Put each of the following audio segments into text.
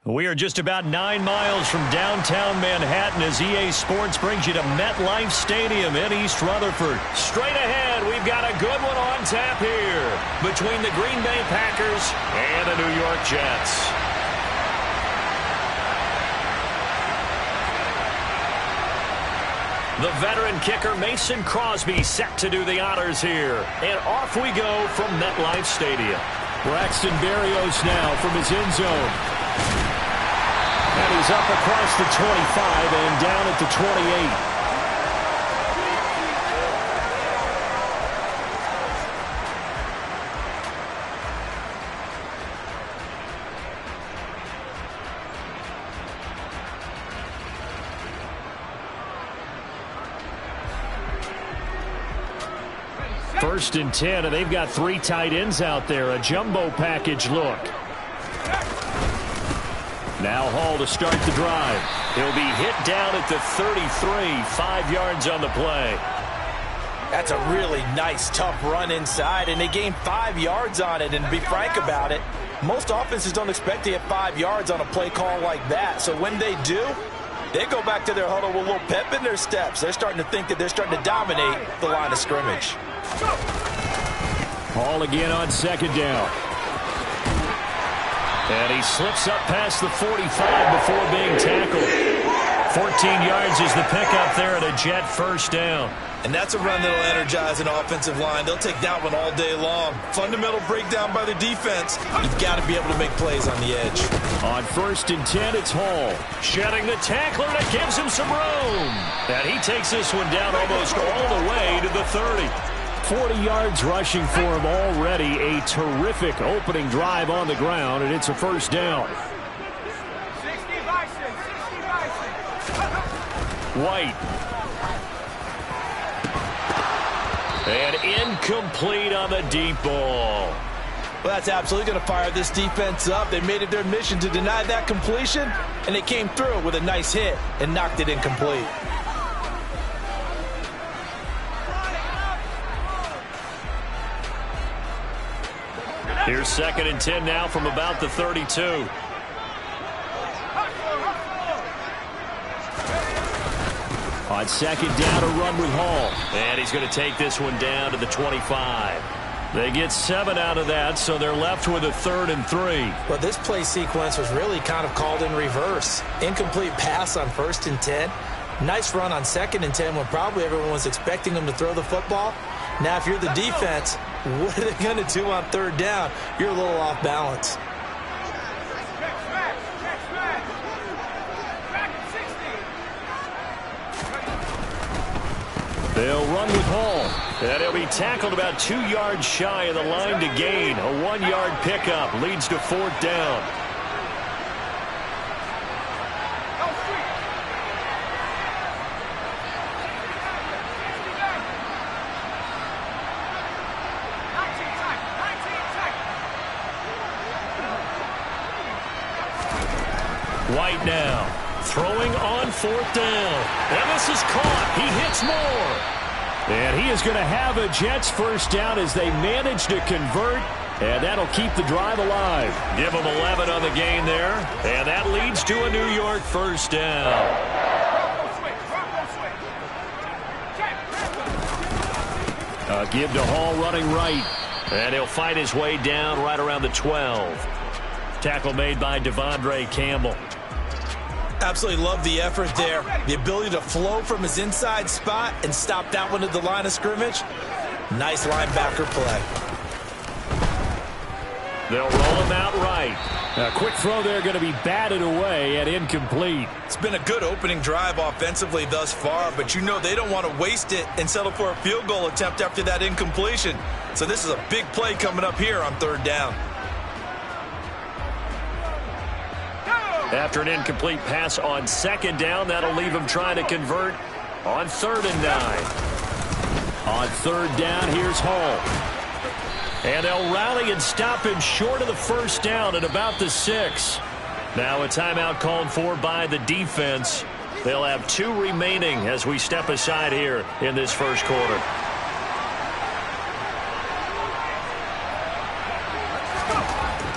We are just about 9 miles from downtown Manhattan as EA Sports brings you to MetLife Stadium in East Rutherford. Straight ahead, we've got a good one on tap here between the Green Bay Packers and the New York Jets. The veteran kicker Mason Crosby set to do the honors here. And off we go from MetLife Stadium. Braxton Berrios now from his end zone. And he's up across the 25 and down at the 28. First and 10, and they've got 3 tight ends out there. A jumbo package look. Now Hall to start the drive. He'll be hit down at the 33, 5 yards on the play. That's a really nice, tough run inside, and they gained 5 yards on it. And to be frank about it, most offenses don't expect to get 5 yards on a play call like that. So when they do, they go back to their huddle with a little pep in their steps. They're starting to think that they're starting to dominate the line of scrimmage. Hall again on second down. And he slips up past the 45 before being tackled. 14 yards is the pickup there at a Jet first down. And that's a run that will energize an offensive line. They'll take that one all day long. Fundamental breakdown by the defense. You've got to be able to make plays on the edge. On first and 10, it's Hall. Shedding the tackler, that gives him some room. And he takes this one down almost all the way to the 30. 40 yards rushing for him already. A terrific opening drive on the ground, and it's a first down. White. And incomplete on the deep ball. Well, that's absolutely going to fire this defense up. They made it their mission to deny that completion, and they came through with a nice hit and knocked it incomplete. Here's second and 10 now from about the 32. On second down, a run with Hall. And he's going to take this one down to the 25. They get 7 out of that, so they're left with a 3rd and 3. Well, this play sequence was really kind of called in reverse. Incomplete pass on first and 10. Nice run on second and 10 when probably everyone was expecting them to throw the football. Now, if you're the defense, what are they going to do on third down? You're a little off balance. They'll run with Hall. And he'll be tackled about 2 yards shy of the line to gain. A 1-yard pickup leads to 4th down. White now, throwing on 4th down. And this is caught. He hits more. And he is going to have a Jets first down as they manage to convert. And that'll keep the drive alive. Give them 11 on the gain there. And that leads to a New York first down. A give to Hall running right. And he'll fight his way down right around the 12. Tackle made by Devondre Campbell. Absolutely love the effort there. The ability to flow from his inside spot and stop that one at the line of scrimmage. Nice linebacker play. They'll roll him out right. A quick throw there going to be batted away and incomplete. It's been a good opening drive offensively thus far, but you know they don't want to waste it and settle for a field goal attempt after that incompletion. So this is a big play coming up here on third down. After an incomplete pass on second down, that'll leave him trying to convert on 3rd and 9. On third down, here's Hall. And they'll rally and stop him short of the first down at about the 6. Now a timeout called for by the defense. They'll have 2 remaining as we step aside here in this first quarter.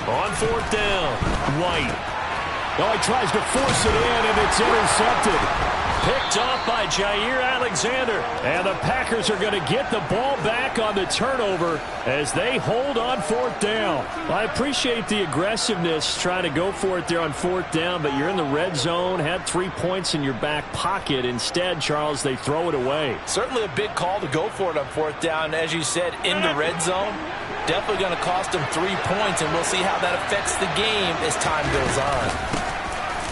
On 4th down, White. Oh, he tries to force it in, and it's intercepted. Picked off by Jair Alexander. And the Packers are going to get the ball back on the turnover as they hold on fourth down. I appreciate the aggressiveness trying to go for it there on fourth down, but you're in the red zone, had 3 points in your back pocket. Instead, Charles, they throw it away. Certainly a big call to go for it on fourth down. As you said, in the red zone, definitely going to cost them 3 points, and we'll see how that affects the game as time goes on.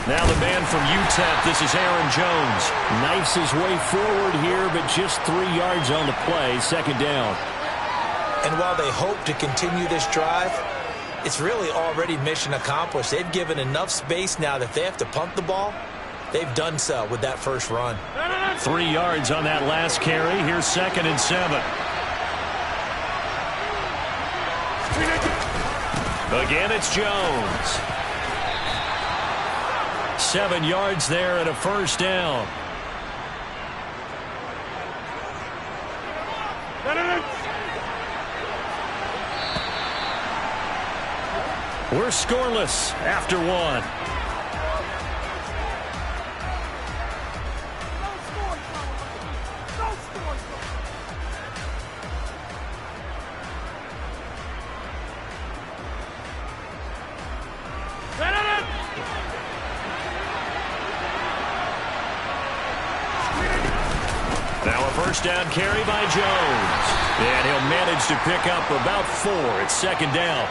Now the man from UTEP, this is Aaron Jones. Knifes his way forward here, but just 3 yards on the play, second down. And while they hope to continue this drive, it's really already mission accomplished. They've given enough space now that they have to punt the ball. They've done so with that first run. 3 yards on that last carry. Here's 2nd and 7. Again, it's Jones. 7 yards there and a first down. We're scoreless after 1. Now a first down carry by Jones. And he'll manage to pick up about 4. It's second down.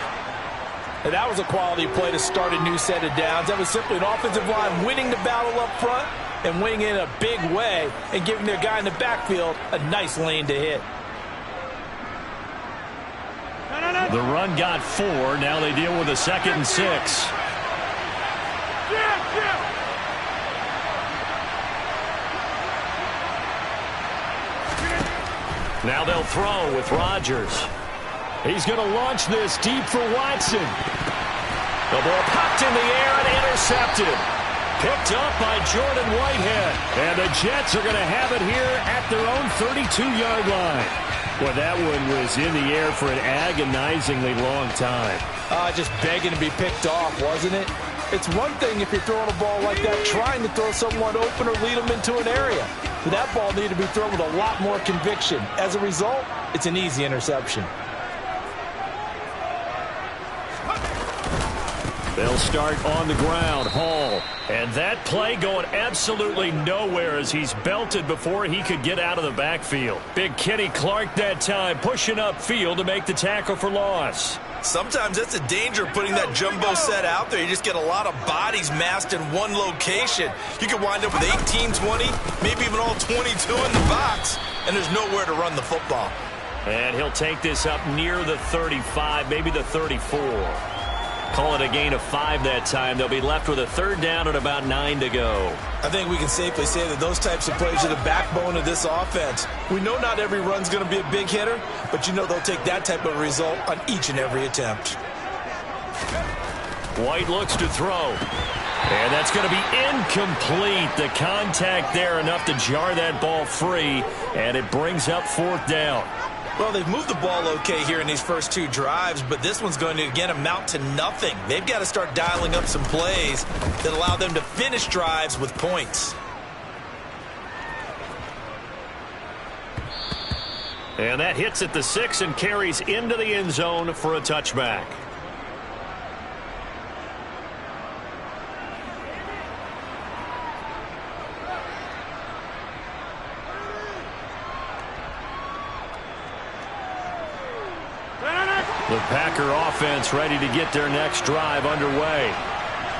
And that was a quality play to start a new set of downs. That was simply an offensive line winning the battle up front and winning in a big way and giving their guy in the backfield a nice lane to hit. The run got 4. Now they deal with a 2nd and 6. Now they'll throw with Rodgers. He's going to launch this deep for Watson. The ball popped in the air and intercepted. Picked up by Jordan Whitehead. And the Jets are going to have it here at their own 32-yard line. Well, that one was in the air for an agonizingly long time. Just begging to be picked off, wasn't it? It's one thing if you're throwing a ball like that, trying to throw someone open or lead them into an area. But that ball needed to be thrown with a lot more conviction. As a result, it's an easy interception. They'll start on the ground. Hall. And that play going absolutely nowhere as he's belted before he could get out of the backfield. Big Kenny Clark that time pushing upfield to make the tackle for loss. Sometimes that's the danger of putting that jumbo set out there. You just get a lot of bodies massed in one location. You could wind up with 18, 20, maybe even all 22 in the box, and there's nowhere to run the football. And he'll take this up near the 35, maybe the 34. Call it a gain of 5 that time. They'll be left with a third down and about 9 to go. I think we can safely say that those types of plays are the backbone of this offense. We know not every run's going to be a big hitter, but you know they'll take that type of result on each and every attempt. White looks to throw. And that's going to be incomplete. The contact there enough to jar that ball free, and it brings up fourth down. Well, they've moved the ball okay here in these first 2 drives, but this one's going to, again, amount to nothing. They've got to start dialing up some plays that allow them to finish drives with points. And that hits at the 6 and carries into the end zone for a touchback. The Packer offense ready to get their next drive underway.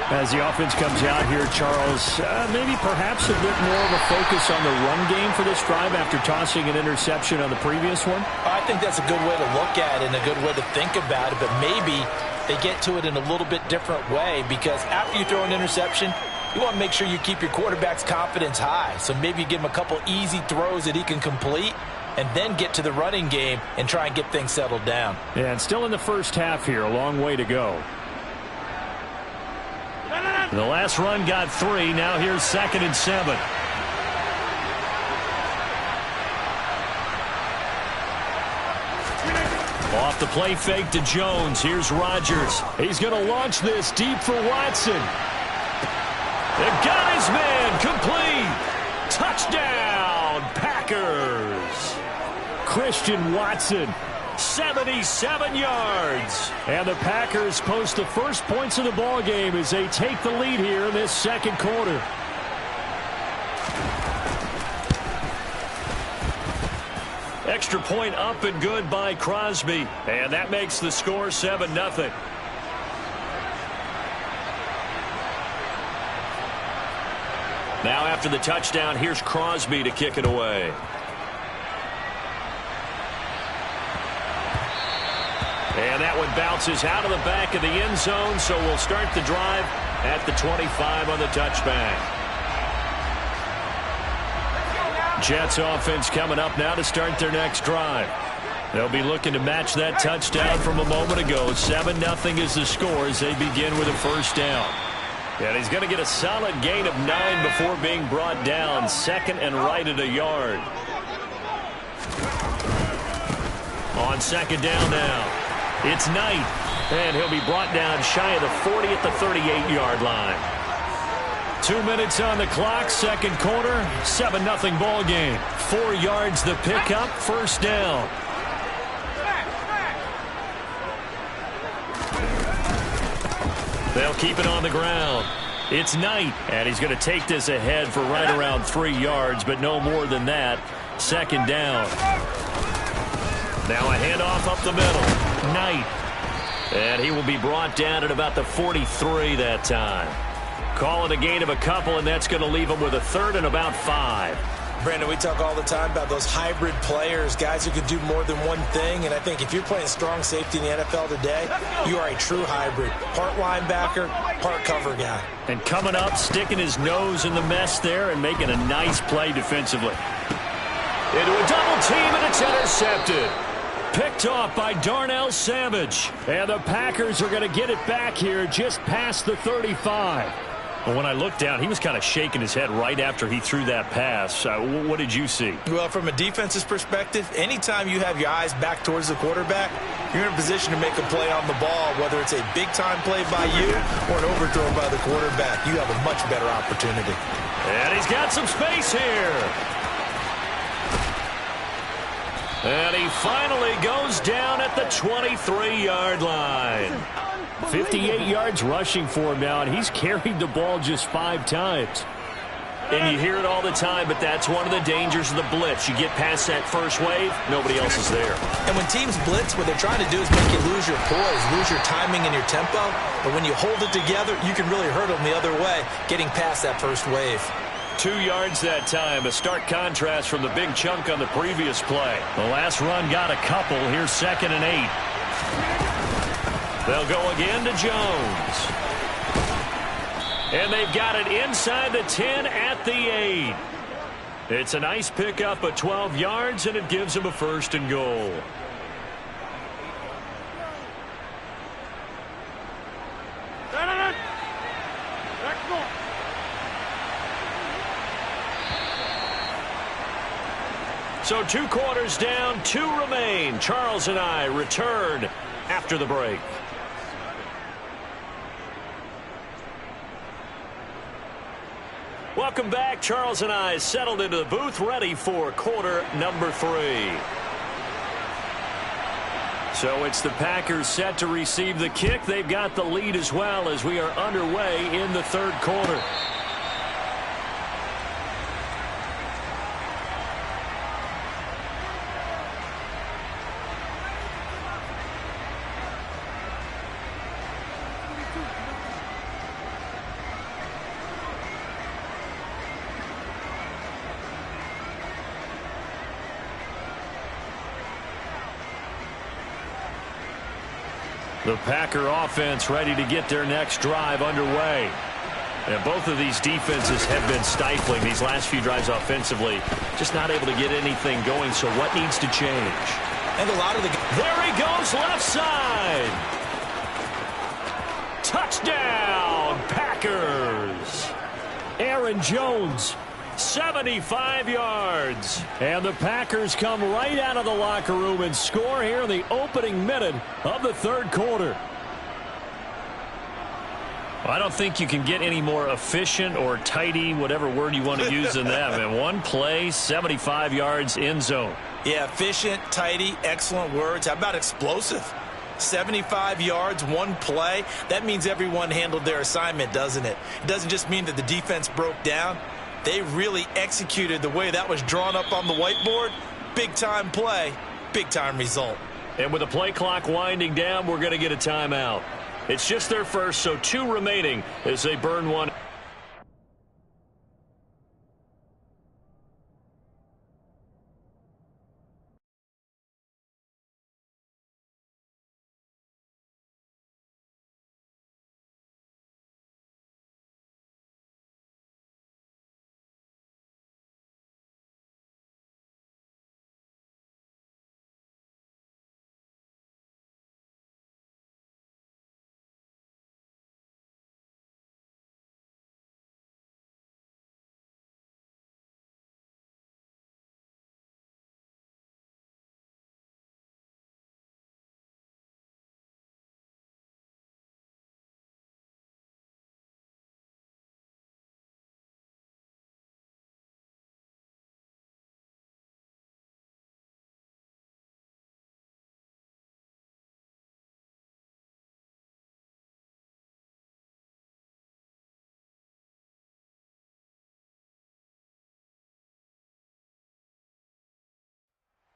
As the offense comes out here, Charles, maybe perhaps a bit more of a focus on the run game for this drive after tossing an interception on the previous one? I think that's a good way to look at it and a good way to think about it, but maybe they get to it in a little bit different way because after you throw an interception, you want to make sure you keep your quarterback's confidence high. So maybe you give him a couple easy throws that he can complete and then get to the running game and try and get things settled down. Yeah, and still in the first half here, a long way to go. The last run got 3. Now here's 2nd and 7. Off the play fake to Jones. Here's Rodgers. He's going to launch this deep for Watson. They got his man. Complete. Touchdown, Packers. Christian Watson. 77 yards. And the Packers post the first points of the ball game as they take the lead here in this second quarter. Extra point up and good by Crosby. And that makes the score 7-0. Now after the touchdown, here's Crosby to kick it away. And that one bounces out of the back of the end zone, so we'll start the drive at the 25 on the touchback. Jets offense coming up now to start their next drive. They'll be looking to match that touchdown from a moment ago. 7-0 is the score as they begin with a first down. And he's going to get a solid gain of 9 before being brought down. Second and right at a yard. On second down now. It's Knight, and he'll be brought down shy of the 40 at the 38-yard line. 2 minutes on the clock, second quarter, 7-0 ball game. 4 yards the pickup, first down. They'll keep it on the ground. It's Knight, and he's going to take this ahead for right around 3 yards, but no more than that. Second down. Now a handoff up the middle. Knight. And he will be brought down at about the 43 that time. Call it a gain of a couple, and that's going to leave him with a third and about 5. Brandon, we talk all the time about those hybrid players, guys who can do more than one thing. And I think if you're playing strong safety in the NFL today, you are a true hybrid. Part linebacker, part cover guy. And coming up, sticking his nose in the mess there and making a nice play defensively. Into a double team, and it's intercepted. Picked off by Darnell Savage. And the Packers are going to get it back here just past the 35. Well, when I looked down, he was kind of shaking his head right after he threw that pass. What did you see? Well, from a defense's perspective, anytime you have your eyes back towards the quarterback, you're in a position to make a play on the ball, whether it's a big-time play by you or an overthrow by the quarterback. You have a much better opportunity. And he's got some space here. And he finally goes down at the 23-yard line. 58 yards rushing for him now, and he's carried the ball just 5 times. And you hear it all the time, but that's one of the dangers of the blitz. You get past that first wave, nobody else is there. And when teams blitz, what they're trying to do is make you lose your poise, lose your timing and your tempo. But when you hold it together, you can really hurt them the other way, getting past that first wave. 2 yards that time, a stark contrast from the big chunk on the previous play. The last run got a couple. Here's 2nd and 8. They'll go again to Jones. And they've got it inside the 10 at the 8. It's a nice pickup of 12 yards, and it gives them a first and goal. So 2 quarters down, 2 remain. Charles and I return after the break. Welcome back. Charles and I settled into the booth, ready for quarter number 3. So it's the Packers set to receive the kick. They've got the lead as well as we are underway in the third quarter. The Packer offense ready to get their next drive underway. And both of these defenses have been stifling these last few drives offensively. Just not able to get anything going, so what needs to change? And a lot of the... There he goes, left side. Touchdown, Packers. Aaron Jones. 75 yards. And the Packers come right out of the locker room and score here in the opening minute of the third quarter. I don't think you can get any more efficient or tidy, whatever word you want to use in that. Man, one play, 75 yards in zone. Yeah, efficient, tidy, excellent words. How about explosive? 75 yards, one play. That means everyone handled their assignment, doesn't it? It doesn't just mean that the defense broke down. They really executed the way that was drawn up on the whiteboard. Big-time play, big-time result. And with the play clock winding down, we're going to get a timeout. It's just their first, so 2 remaining as they burn one.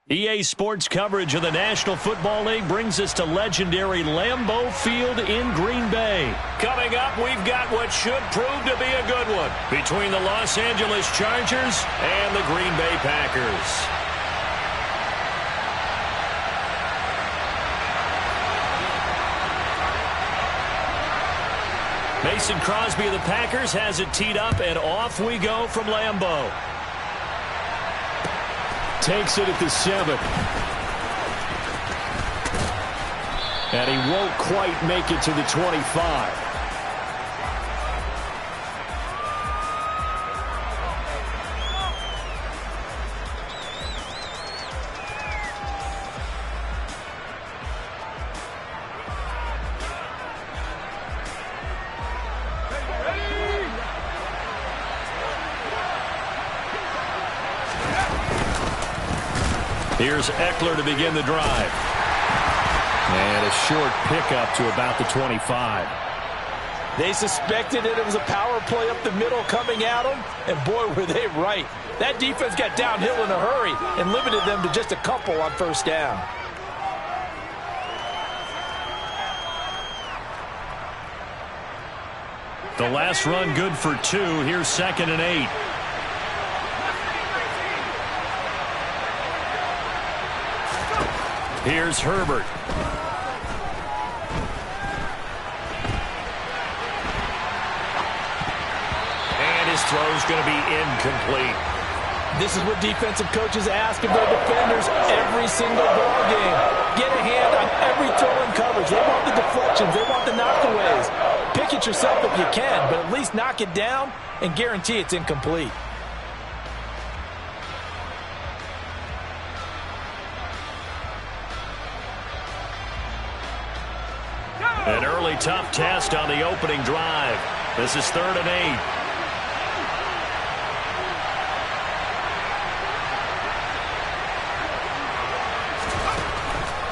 EA Sports coverage of the National Football League brings us to legendary Lambeau Field in Green Bay. Coming up, we've got what should prove to be a good one between the Los Angeles Chargers and the Green Bay Packers. Mason Crosby of the Packers has it teed up, and off we go from Lambeau. Takes it at the 7. And he won't quite make it to the 25. Here's Eckler to begin the drive. And a short pickup to about the 25. They suspected it was a power play up the middle coming at them, and boy, were they right. That defense got downhill in a hurry and limited them to just a couple on first down. The last run good for 2. Here's 2nd and 8. Here's Herbert. And his throw's going to be incomplete. This is what defensive coaches ask of their defenders every single ball game. Get a hand on every throw in coverage. They want the deflections. They want the knockaways. Pick it yourself if you can, but at least knock it down and guarantee it's incomplete. An early tough test on the opening drive. This is 3rd and 8.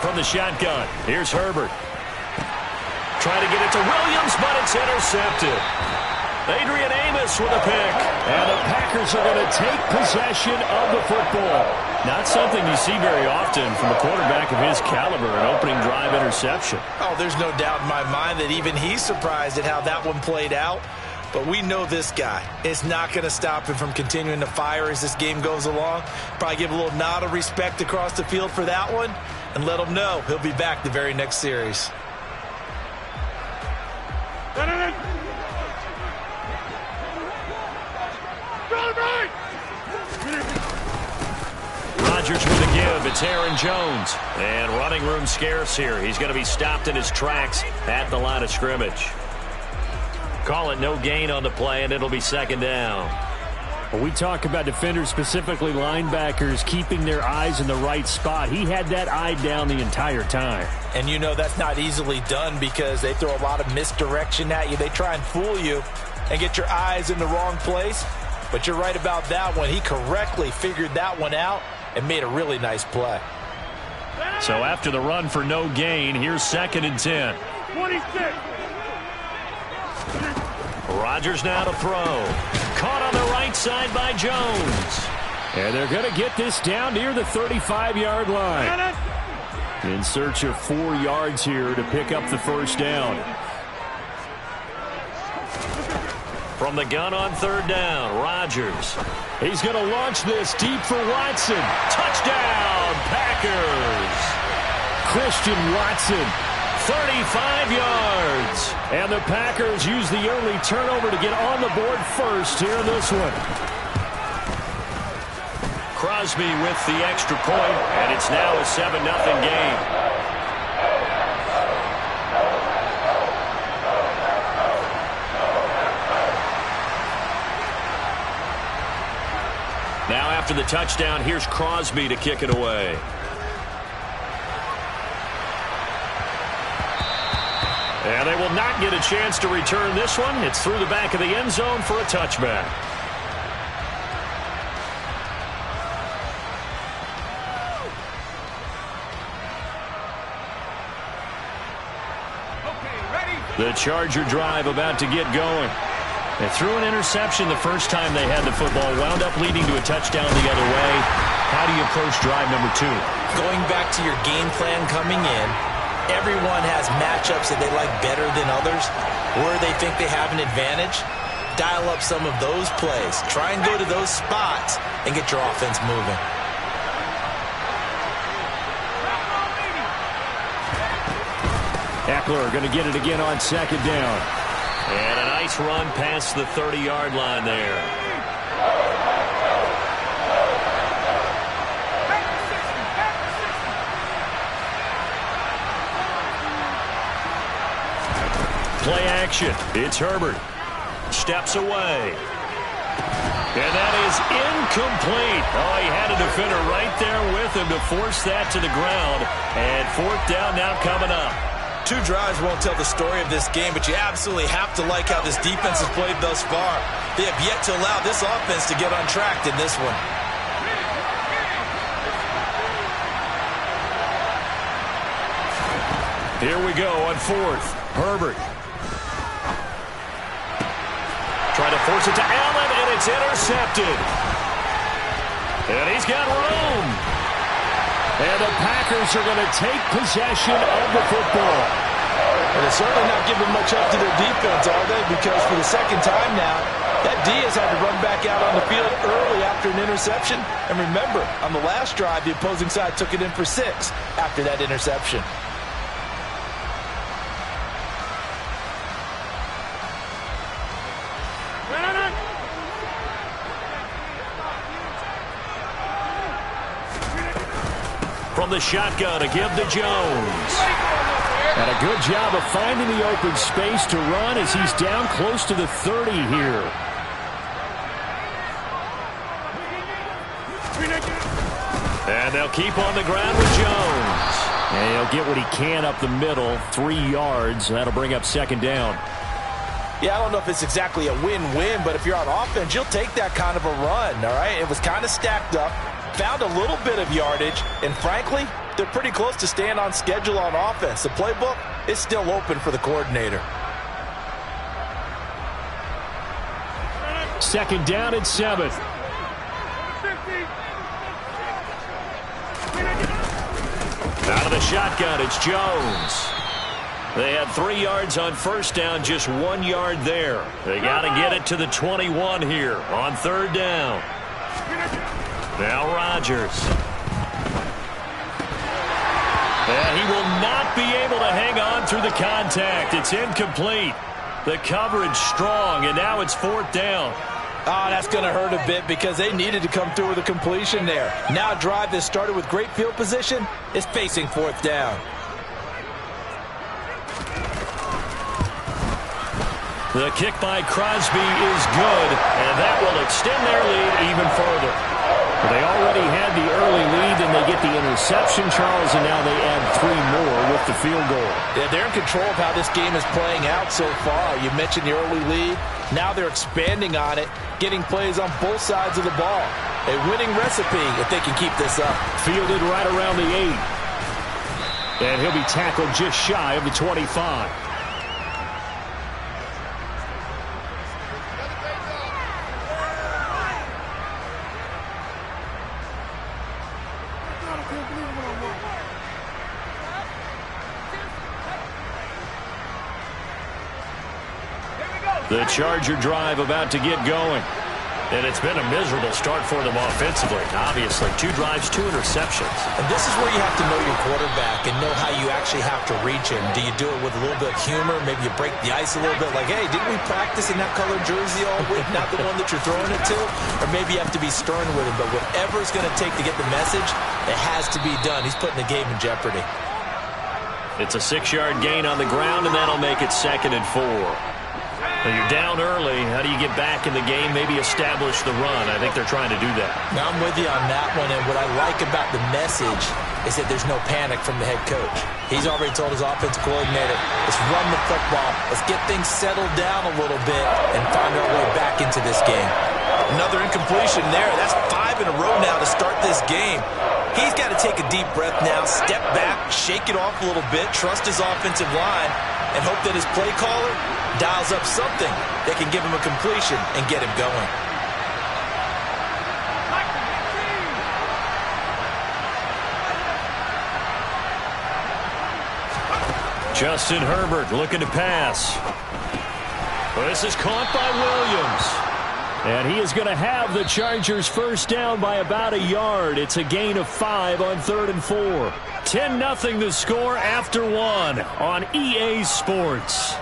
From the shotgun, here's Herbert. Trying to get it to Williams, but it's intercepted. Adrian Amos with a pick. And the Packers are going to take possession of the football. Not something you see very often from a quarterback of his caliber, an opening drive interception. Oh, there's no doubt in my mind that even he's surprised at how that one played out. But we know this guy. It's not going to stop him from continuing to fire as this game goes along. Probably give a little nod of respect across the field for that one and let him know he'll be back the very next series. Rodgers with a give. It's Aaron Jones. And running room scarce here. He's going to be stopped in his tracks at the line of scrimmage. Call it no gain on the play, and it'll be 2nd down. Well, we talk about defenders, specifically linebackers, keeping their eyes in the right spot. He had that eye down the entire time. And you know that's not easily done because they throw a lot of misdirection at you. They try and fool you and get your eyes in the wrong place. But you're right about that one. He correctly figured that one out and made a really nice play. So after the run for no gain, here's 2nd and 10. 26. Rodgers now to throw. Caught on the right side by Jones. And they're going to get this down near the 35-yard line. In search of 4 yards here to pick up the first down. From the gun on 3rd down, Rodgers. He's going to launch this deep for Watson. Touchdown, Packers. Christian Watson. 35 yards. And the Packers use the early turnover to get on the board first here in this one. Crosby with the extra point, and it's now a 7-0 game. Now after the touchdown, here's Crosby to kick it away. And they will not get a chance to return this one. It's through the back of the end zone for a touchback. The Charger drive about to get going. They threw an interception the first time they had the football, wound up leading to a touchdown the other way. How do you approach drive number 2? Going back to your game plan coming in, everyone has matchups that they like better than others, where they think they have an advantage. Dial up some of those plays. Try and go to those spots and get your offense moving. Eckler going to get it again on 2nd down. And a nice run past the 30-yard line there. Play action. It's Herbert. Steps away. And that is incomplete. Oh, he had a defender right there with him to force that to the ground. And 4th down now coming up. 2 drives won't tell the story of this game, but you absolutely have to like how this defense has played thus far. They have yet to allow this offense to get on track in this one. Here we go on 4th. Herbert. Trying to force it to Allen, and it's intercepted. And he's got room. And the Packers are going to take possession of the football. And they're certainly not giving much up to their defense, are they? Because for the 2nd time now, that D has had to run back out on the field early after an interception. And remember, on the last drive, the opposing side took it in for 6 after that interception. From the shotgun to give to Jones. And a good job of finding the open space to run as he's down close to the 30 here. And they'll keep on the ground with Jones. And he'll get what he can up the middle, 3 yards. That'll bring up 2nd down. Yeah, I don't know if it's exactly a win-win, but if you're on offense, you'll take that kind of a run, all right? It was kind of stacked up, found a little bit of yardage, and frankly, they're pretty close to staying on schedule on offense. The playbook is still open for the coordinator. 2nd down and 7. Out of the shotgun, it's Jones. They had 3 yards on 1st down, just 1 yard there. They got to get it to the 21 here on 3rd down. Now Rodgers. And he will not be able to hang on through the contact. It's incomplete. The coverage strong, and now it's 4th down. Oh, that's going to hurt a bit because they needed to come through with a completion there. Now a drive that started with great field position is facing 4th down. The kick by Crosby is good, and that will extend their lead even further. They already had the early lead, and they get the interception, Charles, and now they add 3 more with the field goal. Yeah, they're in control of how this game is playing out so far. You mentioned the early lead. Now they're expanding on it, getting plays on both sides of the ball. A winning recipe if they can keep this up. Fielded right around the 8. And he'll be tackled just shy of the 25. The Charger drive about to get going. And it's been a miserable start for them offensively. Obviously, 2 drives, 2 interceptions. And this is where you have to know your quarterback and know how you actually have to reach him. Do you do it with a little bit of humor? Maybe you break the ice a little bit like, hey, didn't we practice in that colored jersey all week? Not the one that you're throwing it to? Or maybe you have to be stern with him. But whatever it's going to take to get the message, it has to be done. He's putting the game in jeopardy. It's a 6-yard gain on the ground, and that'll make it 2nd and 4. Well, you're down early. How do you get back in the game? Maybe establish the run. I think they're trying to do that. Now, I'm with you on that one, and what I like about the message is that there's no panic from the head coach. He's already told his offensive coordinator, let's run the football. Let's get things settled down a little bit and find our way back into this game. Another incompletion there. That's 5 in a row now to start this game. He's got to take a deep breath now, step back, shake it off a little bit, trust his offensive line, and hope that his play caller dials up something that can give him a completion and get him going. Justin Herbert looking to pass. Well, this is caught by Williams. And he is going to have the Chargers first down by about 1 yard. It's a gain of 5 on 3rd and 4. 10-0 the score after 1 on EA Sports.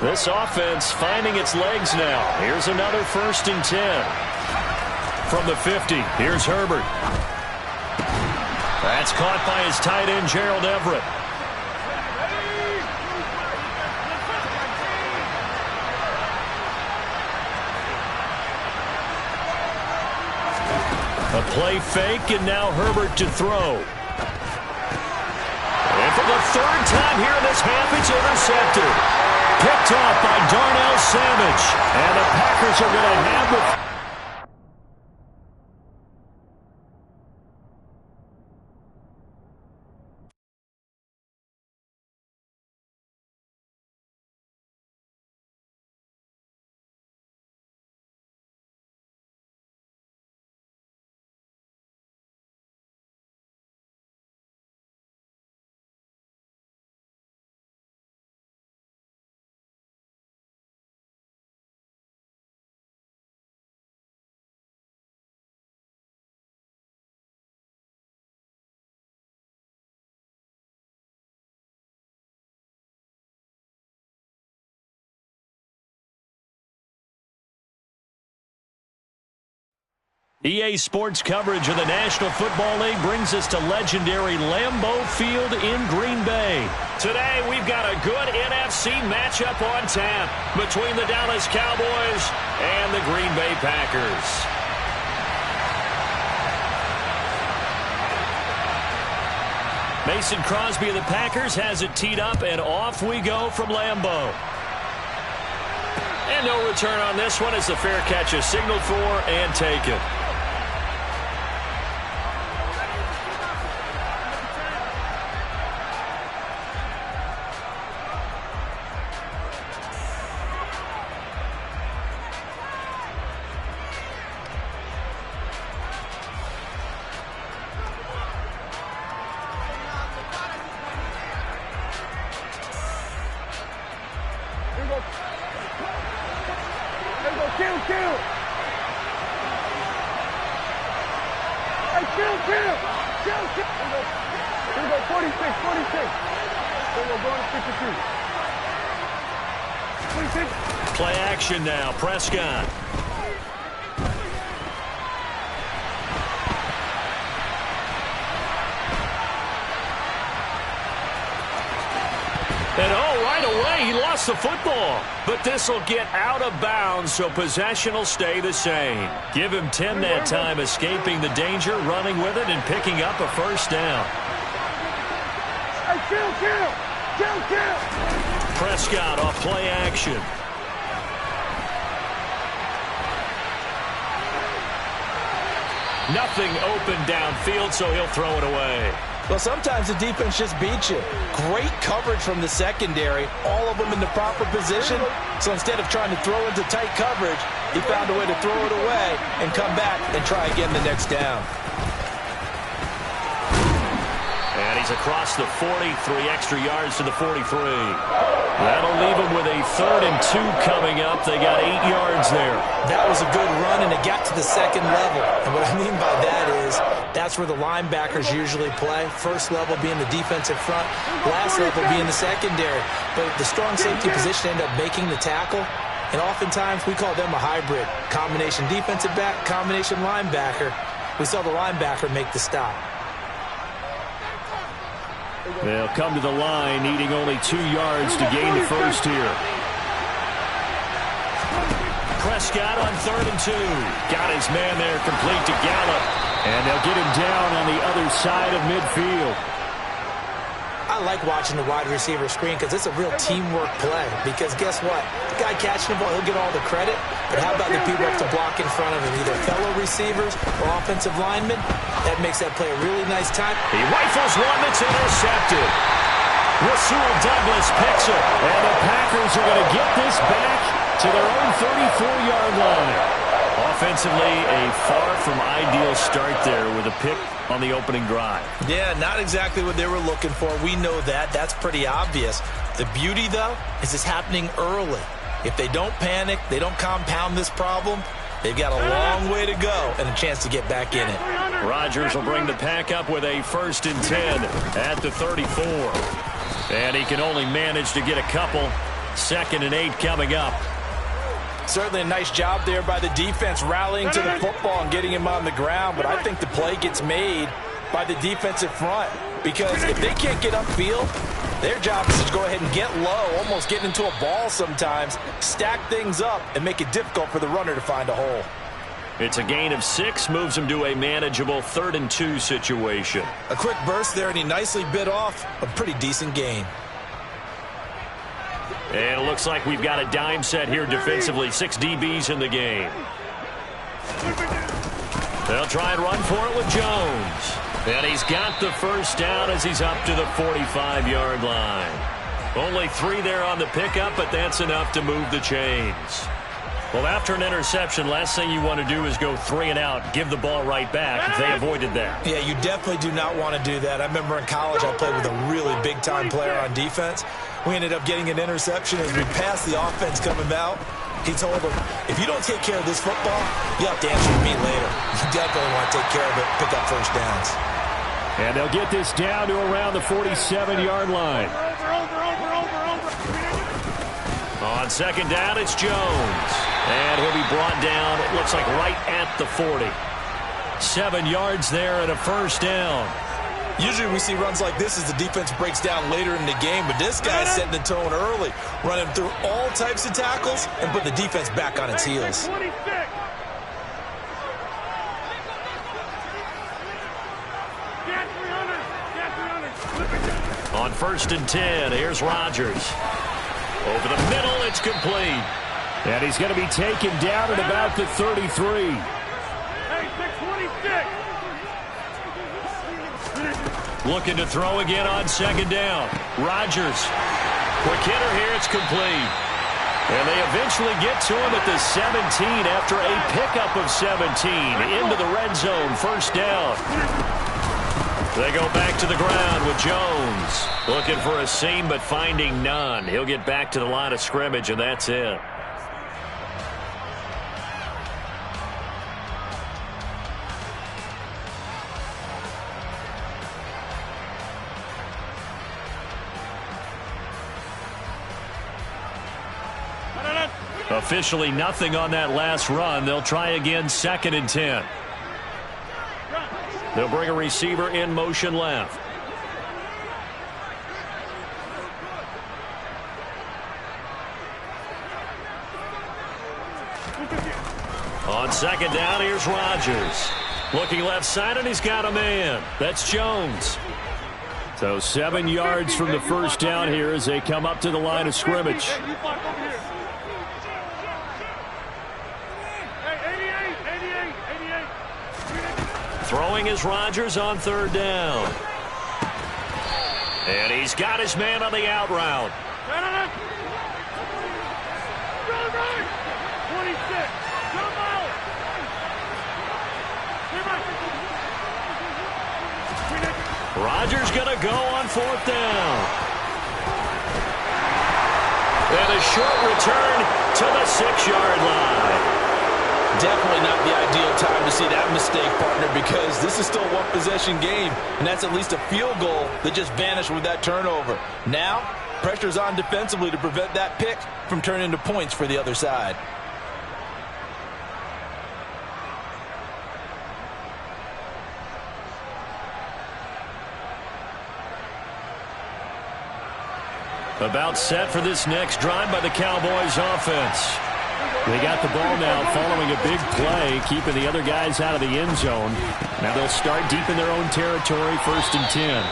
This offense finding its legs now. Here's another 1st and 10. From the 50, here's Herbert. That's caught by his tight end, Gerald Everett. A play fake, and now Herbert to throw. And for the 3rd time here in this half, it's intercepted. Picked off by Darnell Savage. And the Packers are going to have the... EA Sports coverage of the National Football League brings us to legendary Lambeau Field in Green Bay. Today, we've got a good NFC matchup on tap between the Dallas Cowboys and the Green Bay Packers. Mason Crosby of the Packers has it teed up, and off we go from Lambeau. And no return on this one as the fair catch is signaled for and taken. Play action now. Prescott. And right away, he lost the football. But this will get out of bounds, so possession will stay the same. Give him 10 that time, escaping the danger, running with it, and picking up a first down. Prescott off play action. Nothing open downfield, so he'll throw it away. Well, sometimes the defense just beats you. Great coverage from the secondary, all of them in the proper position. So instead of trying to throw into tight coverage, he found a way to throw it away and come back and try again the next down. And he's across the 40, 3 extra yards to the 43. That'll leave him with a 3rd and 2 coming up. They got 8 yards there. That was a good run, and it got to the second level. And what I mean by that is that's where the linebackers usually play. First level being the defensive front, last level being the secondary. But the strong safety position ended up making the tackle. And oftentimes we call them a hybrid. Combination defensive back, combination linebacker. We saw the linebacker make the stop. They'll come to the line, needing only 2 yards to gain the first here. Prescott on 3rd and 2. Got his man there, complete to Gallup. And they'll get him down on the other side of midfield. I like watching the wide receiver screen because it's a real teamwork play. Because guess what? The guy catching the ball, he'll get all the credit. But how about the people up to block in front of him, either fellow receivers or offensive linemen? That makes that play a really nice time. He rifles one that's intercepted. Rasul Douglas picks it. And the Packers are going to get this back to their own 34-yard line. Offensively, a far from ideal start there with a pick on the opening drive. Yeah, not exactly what they were looking for. We know that. That's pretty obvious. The beauty, though, is it's happening early. If they don't panic, they don't compound this problem, they've got a long way to go and a chance to get back in it. Rodgers will bring the pack up with a 1st and 10 at the 34. And he can only manage to get a couple. 2nd and 8 coming up. Certainly a nice job there by the defense rallying to the football and getting him on the ground. But I think the play gets made by the defensive front. Because if they can't get upfield, their job is to go ahead and get low, almost get into a ball sometimes, stack things up, and make it difficult for the runner to find a hole. It's a gain of 6, moves him to a manageable 3rd and 2 situation. A quick burst there, and he nicely bit off a pretty decent gain. And it looks like we've got a dime set here defensively. 6 DBs in the game. They'll try and run for it with Jones. And he's got the first down as he's up to the 45-yard line. Only 3 there on the pickup, but that's enough to move the chains. Well, after an interception, last thing you want to do is go 3 and out, give the ball right back. They avoided that. Yeah, you definitely do not want to do that. I remember in college I played with a really big-time player on defense. We ended up getting an interception as we passed the offense coming out. He told him, if you don't take care of this football, you have to answer to me later. You definitely want to take care of it, pick up first downs. And they'll get this down to around the 47-yard line. On 2nd down, it's Jones. And he'll be brought down, it looks like right at the 40. 7 yards there and a first down. Usually we see runs like this as the defense breaks down later in the game, but this guy's setting the tone early, running through all types of tackles and put the defense back on its heels. On 1st and 10, here's Rodgers. Over the middle, it's complete. And he's going to be taken down at about the 33. Looking to throw again on 2nd down. Rodgers. Quick hitter here, it's complete. And they eventually get to him at the 17 after a pickup of 17 into the red zone. First down. They go back to the ground with Jones. Looking for a seam, but finding none. He'll get back to the line of scrimmage, and that's it. Officially nothing on that last run. They'll try again, 2nd and 10. They'll bring a receiver in motion left. On 2nd down, here's Rodgers. Looking left side, and he's got a man. That's Jones. So 7 yards from the first down here as they come up to the line of scrimmage. Throwing is Rodgers on 3rd down. And he's got his man on the out route. 26. Rodgers going to go on 4th down. And a short return to the 6-yard line. Definitely not the ideal time to see that mistake, partner, because this is still a one-possession game, and that's at least a field goal that just vanished with that turnover. Now, pressure's on defensively to prevent that pick from turning into points for the other side. About set for this next drive by the Cowboys offense. They got the ball now following a big play, keeping the other guys out of the end zone. Now they'll start deep in their own territory, 1st and 10.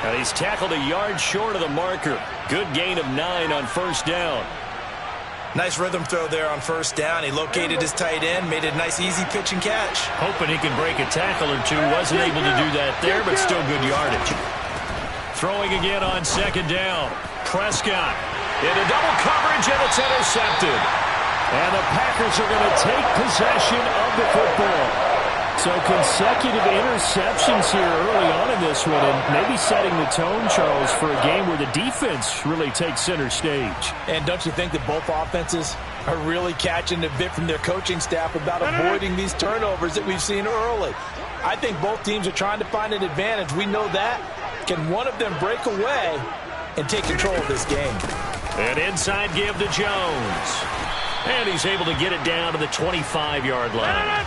And he's tackled a yard short of the marker. Good gain of 9 on 1st down. Nice rhythm throw there on 1st down. He located his tight end, made a nice easy pitch and catch. Hoping he can break a tackle or two. Wasn't able to do that there, but still good yardage. Throwing again on 2nd down. Prescott into double coverage, and it's intercepted. And the Packers are going to take possession of the football. So consecutive interceptions here early on in this one, and maybe setting the tone, Charles, for a game where the defense really takes center stage. And don't you think that both offenses are really catching a bit from their coaching staff about avoiding these turnovers that we've seen early? I think both teams are trying to find an advantage. We know that. Can one of them break away and take control of this game? An inside give to Jones. And he's able to get it down to the 25-yard line.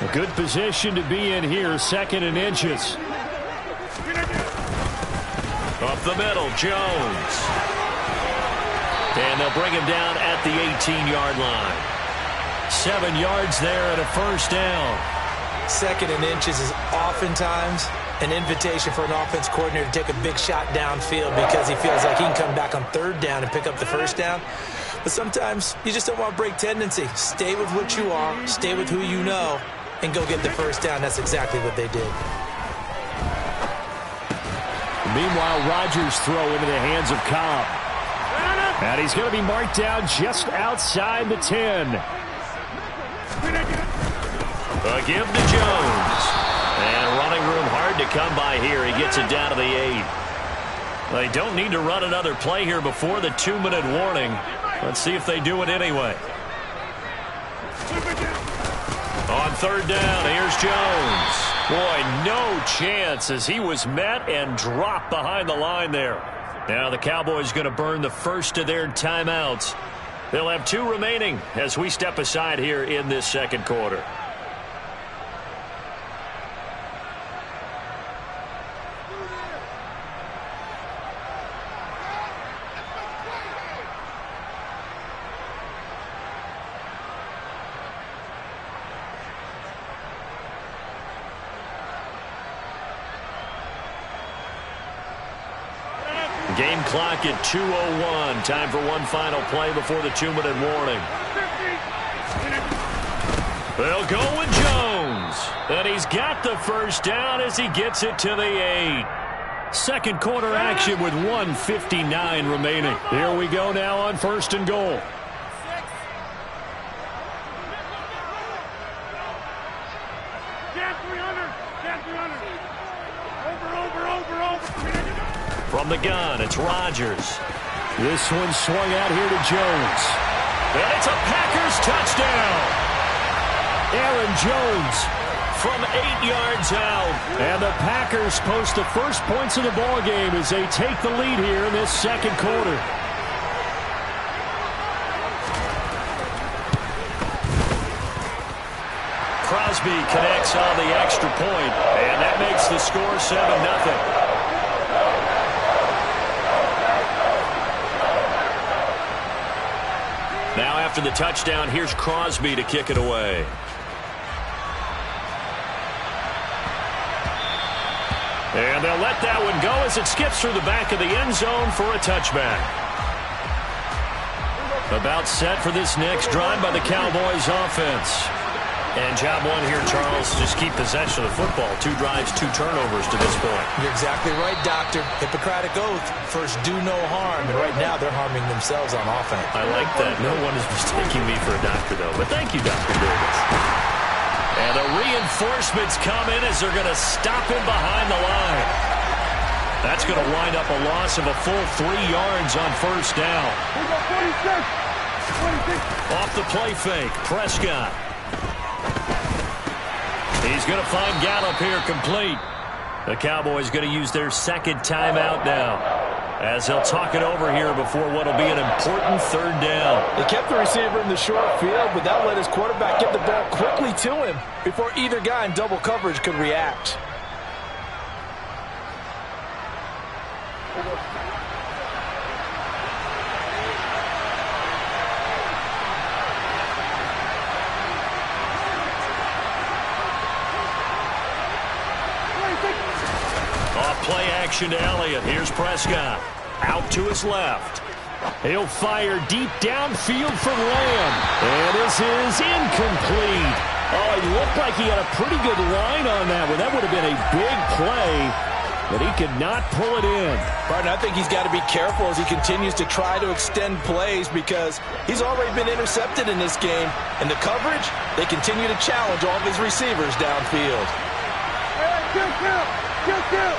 A good position to be in here, 2nd and inches. Up the middle, Jones. And they'll bring him down at the 18-yard line. 7 yards there and a 1st down. 2nd and inches is oftentimes an invitation for an offense coordinator to take a big shot downfield because he feels like he can come back on 3rd down and pick up the 1st down. But sometimes you just don't want to break tendency. Stay with what you are, stay with who you know, and go get the 1st down. That's exactly what they did. Meanwhile, Rodgers throw into the hands of Cobb. And he's going to be marked down just outside the 10. A give to Jones. And running room hard to come by here. He gets it down to the 8. They don't need to run another play here before the 2-minute warning. Let's see if they do it anyway. On 3rd down, here's Jones. Boy, no chance as he was met and dropped behind the line there. Now the Cowboys going to burn the first of their timeouts. They'll have 2 remaining as we step aside here in this 2nd quarter. Game clock at 2:01. Time for one final play before the 2-minute warning. They'll go with Jones. And he's got the 1st down as he gets it to the 8. 2nd quarter action with 1:59 remaining. Here we go now on 1st and goal. From the gun, it's Rodgers. This one swung out here to Jones. And it's a Packers touchdown. Aaron Jones from 8 yards out. And the Packers post the first points of the ball game as they take the lead here in this 2nd quarter. Crosby connects on the extra point, and that makes the score 7-0. Now after the touchdown, here's Crosby to kick it away. And they'll let that one go as it skips through the back of the end zone for a touchback. About set for this next drive by the Cowboys offense. And job one here, Charles, just keep possession of the football. 2 drives, 2 turnovers to this point. You're exactly right, Doctor. Hippocratic oath. First, do no harm. And right now, they're harming themselves on offense. I like that. No one is mistaking me for a doctor, though. But thank you, Dr. Davis. And the reinforcements come in as they're going to stop him behind the line. That's going to wind up a loss of a full 3 yards on first down. Off the play fake, Prescott. He's going to find Gallup here complete. The Cowboys going to use their second timeout now, as they'll talk it over here before what will be an important third down. They kept the receiver in the short field, but that let his quarterback get the ball quickly to him before either guy in double coverage could react. Play action to Elliott. Here's Prescott. Out to his left. He'll fire deep downfield for Lamb. And this is incomplete. Oh, it looked like he had a pretty good line on that one. That would have been a big play, but he could not pull it in. Barton, I think he's got to be careful as he continues to try to extend plays because he's already been intercepted in this game. And the coverage, they continue to challenge all of his receivers downfield. Kill.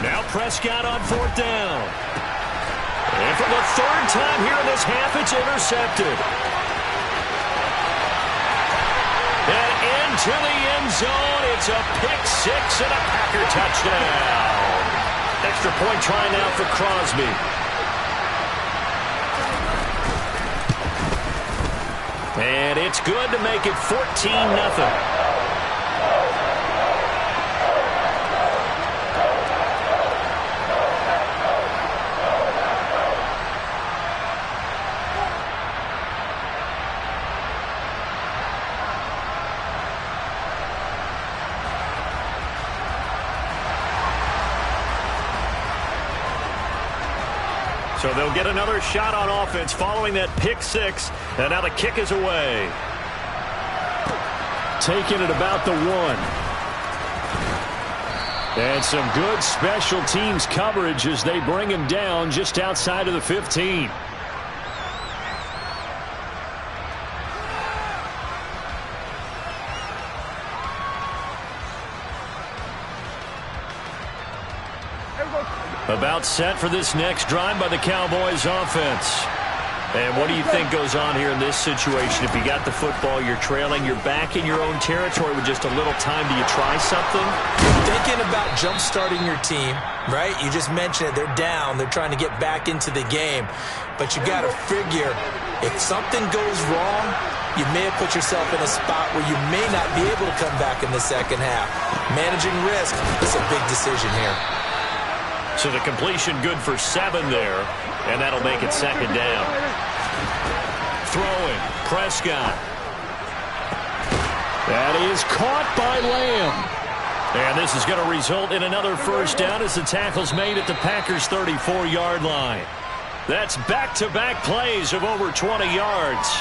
Now Prescott on 4th down. And for the 3rd time here in this half, it's intercepted. And into the end zone, it's a pick-6 and a Packer touchdown. Extra point try now for Crosby. And it's good to make it 14-0. So they'll get another shot on offense following that pick-6, and now the kick is away. Taking it about the 1. And some good special teams coverage as they bring him down just outside of the 15. About set for this next drive by the Cowboys offense. And what do you think goes on here in this situation? If you got the football, you're trailing, you're back in your own territory with just a little time. Do you try something? Thinking about jump-starting your team, right? You just mentioned it. They're down. They're trying to get back into the game. But you got to figure, if something goes wrong, you may have put yourself in a spot where you may not be able to come back in the second half. Managing risk is a big decision here. So the completion good for 7 there, and that'll make it 2nd down. Throwing, Prescott. That is caught by Lamb. And this is going to result in another first down as the tackle's made at the Packers' 34-yard line. That's back-to-back plays of over 20 yards.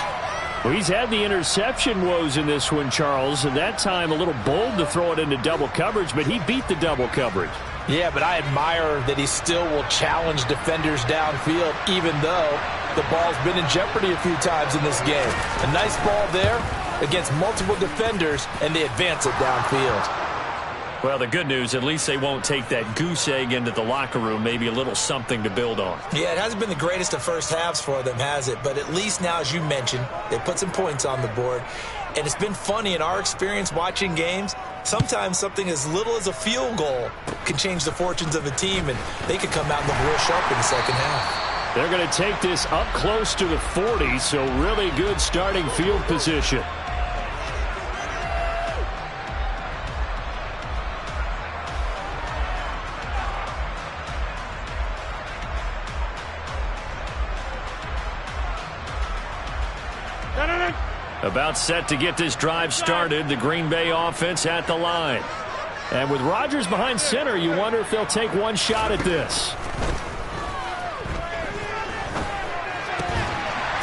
Well, he's had the interception woes in this one, Charles, and that time a little bold to throw it into double coverage, but he beat the double coverage. Yeah, but I admire that he still will challenge defenders downfield, even though the ball's been in jeopardy a few times in this game. A nice ball there against multiple defenders, and they advance it downfield. Well, the good news, at least they won't take that goose egg into the locker room, maybe a little something to build on. Yeah, it hasn't been the greatest of first halves for them, has it? But at least now, as you mentioned, they put some points on the board. And it's been funny in our experience watching games. Sometimes something as little as a field goal can change the fortunes of a team, and they could come out and look real sharp in the second half. They're going to take this up close to the 40, so really good starting field position. About set to get this drive started, the Green Bay offense at the line. And with Rodgers behind center, you wonder if they'll take one shot at this.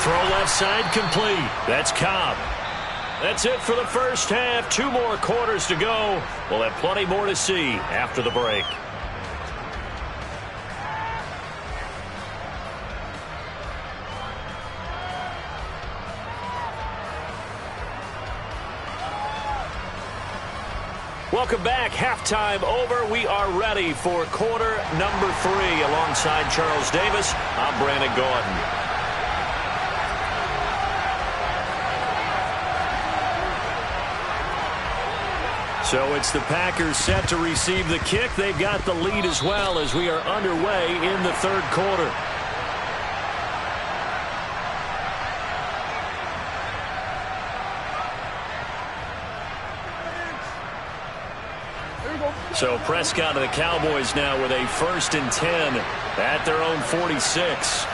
Throw left side complete. That's Cobb. That's it for the first half. 2 more quarters to go. We'll have plenty more to see after the break. Welcome back. Halftime over. We are ready for quarter number 3. Alongside Charles Davis, I'm Brandon Gordon. So it's the Packers set to receive the kick. They've got the lead as well as we are underway in the third quarter. So Prescott of the Cowboys now with a 1st and 10 at their own 46.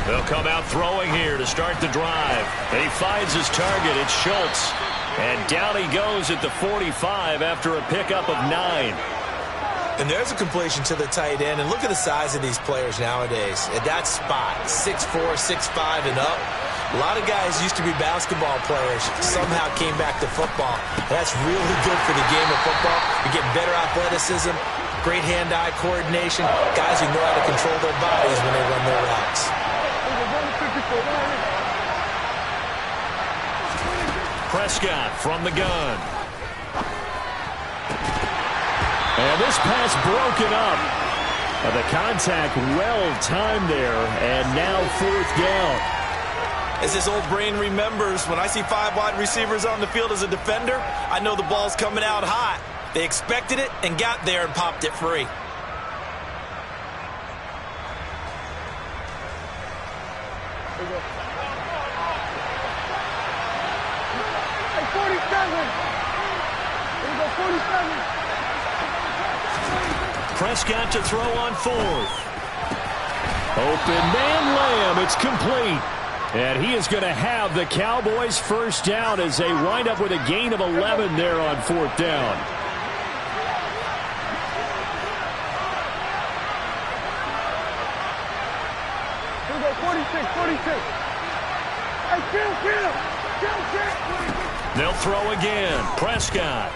They'll come out throwing here to start the drive. He finds his target. It's Schultz. And down he goes at the 45 after a pickup of 9. And there's a completion to the tight end. And look at the size of these players nowadays. At that spot, 6'4", 6'5", and up. A lot of guys used to be basketball players, somehow came back to football. That's really good for the game of football. You get better athleticism, great hand-eye coordination, guys who know how to control their bodies when they run their routes. Prescott from the gun. And this pass broken up. The contact well-timed there, and now 4th down. As his old brain remembers, when I see 5 wide receivers on the field as a defender, I know the ball's coming out hot. They expected it and got there and popped it free. Hey, 47. 47. Prescott to throw on 4th. Open man Lamb. It's complete. And he is going to have the Cowboys' first down as they wind up with a gain of 11 there on 4th down. Here we go, 46, 46. Hey, kill. They'll throw again. Prescott.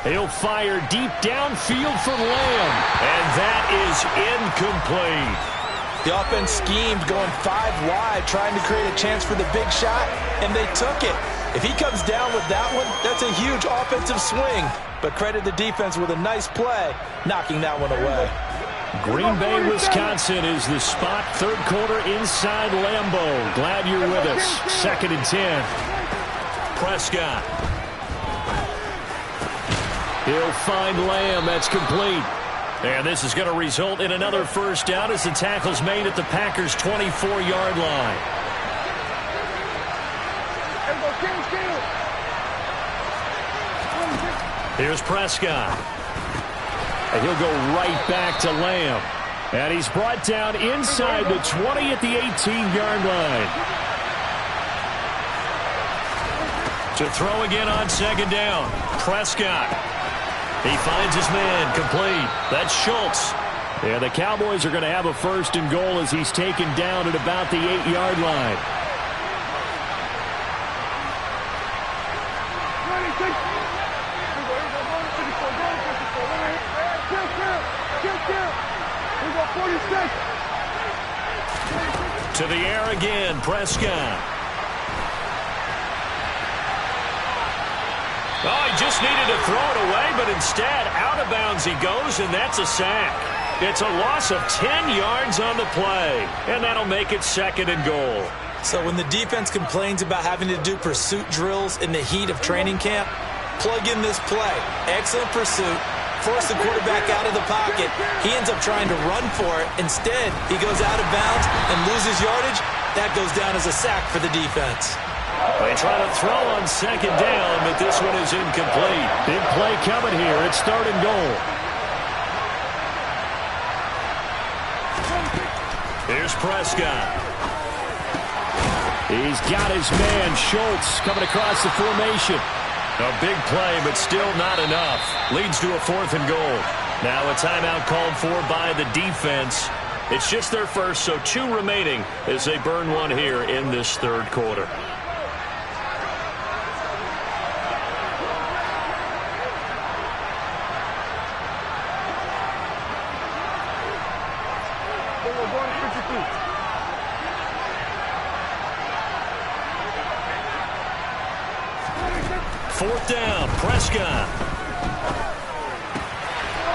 He'll fire deep downfield for Lamb. And that is incomplete. The offense schemed going 5 wide, trying to create a chance for the big shot, and they took it. If he comes down with that one, that's a huge offensive swing. But credit the defense with a nice play, knocking that one away. Green Bay, Wisconsin is the spot. 3rd quarter inside Lambeau. Glad you're with us. 2nd and 10. Prescott. He'll find Lamb. That's complete. And this is going to result in another first down as the tackle's made at the Packers' 24-yard line. Here's Prescott. And he'll go right back to Lamb. And he's brought down inside the 20 at the 18-yard line. To throw again on 2nd down. Prescott. He finds his man, complete. That's Schultz. And the Cowboys are going to have a 1st and goal as he's taken down at about the 8-yard line. To the air again, Prescott. Oh, he just needed to throw it away, but instead, out of bounds he goes, and that's a sack. It's a loss of 10 yards on the play, and that'll make it 2nd and goal. So when the defense complains about having to do pursuit drills in the heat of training camp, plug in this play. Excellent pursuit. Force the quarterback out of the pocket. He ends up trying to run for it. Instead, he goes out of bounds and loses yardage. That goes down as a sack for the defense. They try to throw on 2nd down, but this one is incomplete. Big play coming here. It's 3rd and goal. Here's Prescott. He's got his man, Schultz, coming across the formation. A big play, but still not enough. Leads to a 4th and goal. Now a timeout called for by the defense. It's just their first, so 2 remaining as they burn one here in this 3rd quarter. Fourth down, Prescott.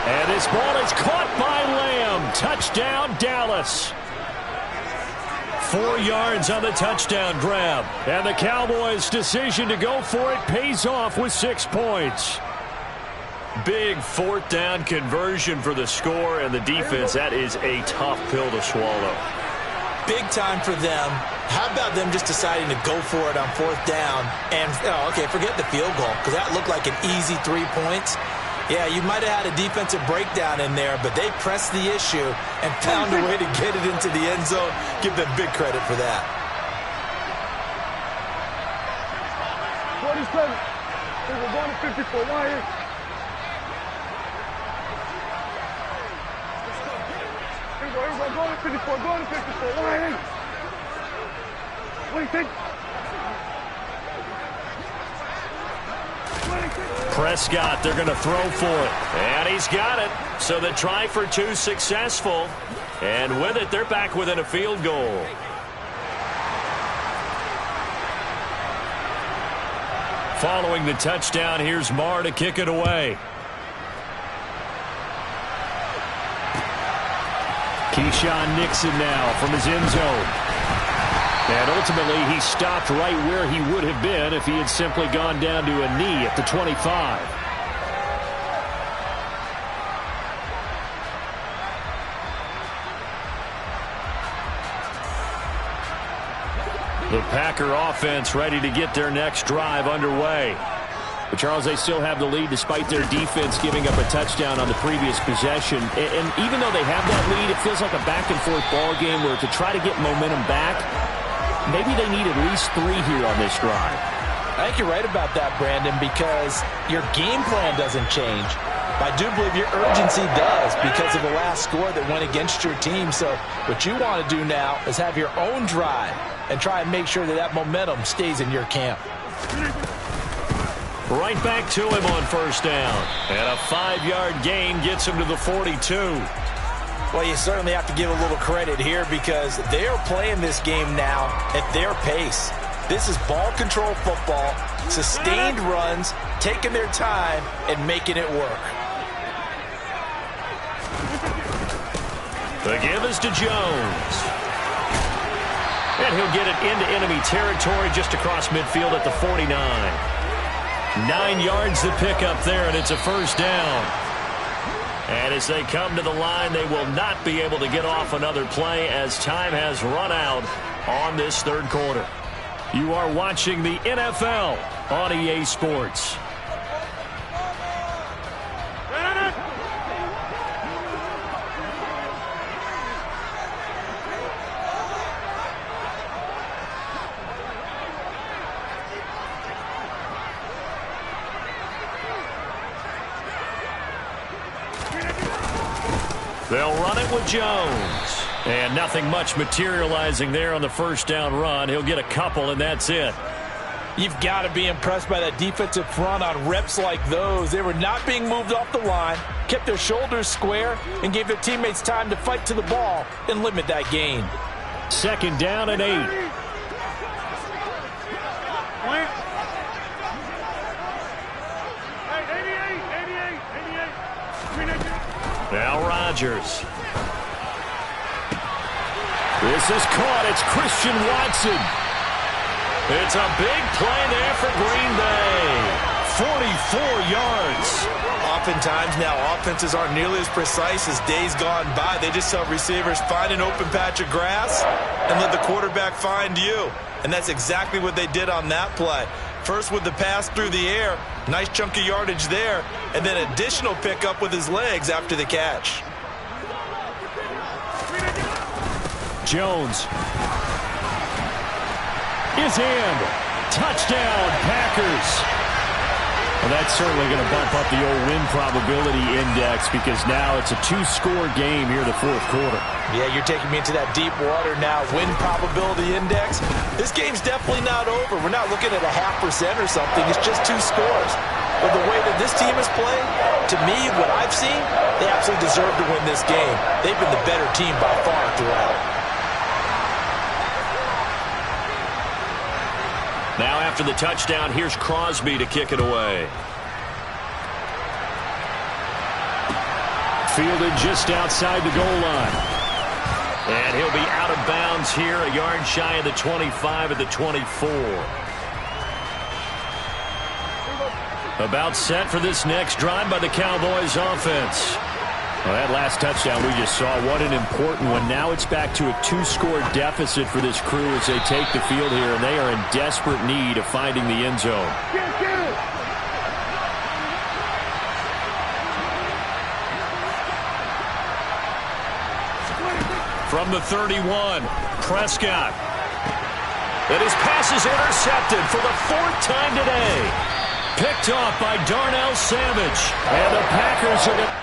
And this ball is caught by Lamb. Touchdown, Dallas. 4 yards on the touchdown grab. And the Cowboys' decision to go for it pays off with 6 points. Big 4th down conversion for the score, and the defense, that is a tough pill to swallow. Big time for them. How about them just deciding to go for it on 4th down? And, okay, forget the field goal, because that looked like an easy 3 points. Yeah, you might have had a defensive breakdown in there, but they pressed the issue and found a way to get it into the end zone. Give them big credit for that. 47. We're going to 54. Why here? Here we go. Going to 54. Going to 54. Why here? What do you think? Prescott, they're going to throw for it. And he's got it. So the try for 2 successful. And with it, they're back within a field goal. Following the touchdown, here's Marr to kick it away. Keyshawn Nixon now from his end zone. And ultimately, he stopped right where he would have been if he had simply gone down to a knee at the 25. The Packer offense ready to get their next drive underway. But, Charles, they still have the lead despite their defense giving up a touchdown on the previous possession. And even though they have that lead, it feels like a back-and-forth ball game where to try to get momentum back, maybe they need at least 3 here on this drive. I think you're right about that, Brandon, because your game plan doesn't change. I do believe your urgency does because of the last score that went against your team. So what you want to do now is have your own drive and try and make sure that that momentum stays in your camp. Right back to him on 1st down. And a 5-yard gain gets him to the 42. Well, you certainly have to give a little credit here because they are playing this game now at their pace. This is ball control football, sustained runs, taking their time, and making it work. The give is to Jones. And he'll get it into enemy territory just across midfield at the 49. 9 yards to pick up there, and it's a 1st down. And as they come to the line, they will not be able to get off another play as time has run out on this 3rd quarter. You are watching the NFL on EA Sports. They'll run it with Jones. And nothing much materializing there on the 1st down run. He'll get a couple, and that's it. You've got to be impressed by that defensive front on reps like those. They were not being moved off the line, kept their shoulders square, and gave their teammates time to fight to the ball and limit that gain. 2nd down and 8. Now Rodgers. This is caught. It's Christian Watson. It's a big play there for Green Bay. 44 yards. Oftentimes now, offenses aren't nearly as precise as days gone by. They just tell receivers, find an open patch of grass and let the quarterback find you. And that's exactly what they did on that play. First with the pass through the air, nice chunk of yardage there, and then additional pickup with his legs after the catch. Jones is in. Touchdown, Packers. Well, that's certainly going to bump up the old win probability index because now it's a two-score game here in the fourth quarter. Yeah, you're taking me into that deep water now. Win probability index. This game's definitely not over. We're not looking at a 0.5% or something. It's just 2 scores. But the way that this team is playing, to me, what I've seen, they absolutely deserve to win this game. They've been the better team by far throughout. Now after the touchdown, here's Crosby to kick it away. Fielded just outside the goal line. And he'll be out of bounds here, a yard shy of the 25 at the 24. About set for this next drive by the Cowboys offense. Well, that last touchdown we just saw, what an important one. Now it's back to a 2-score deficit for this crew as they take the field here, and they are in desperate need of finding the end zone. From the 31, Prescott. And his pass is intercepted for the 4th time today. Picked off by Darnell Savage. And the Packers are going to...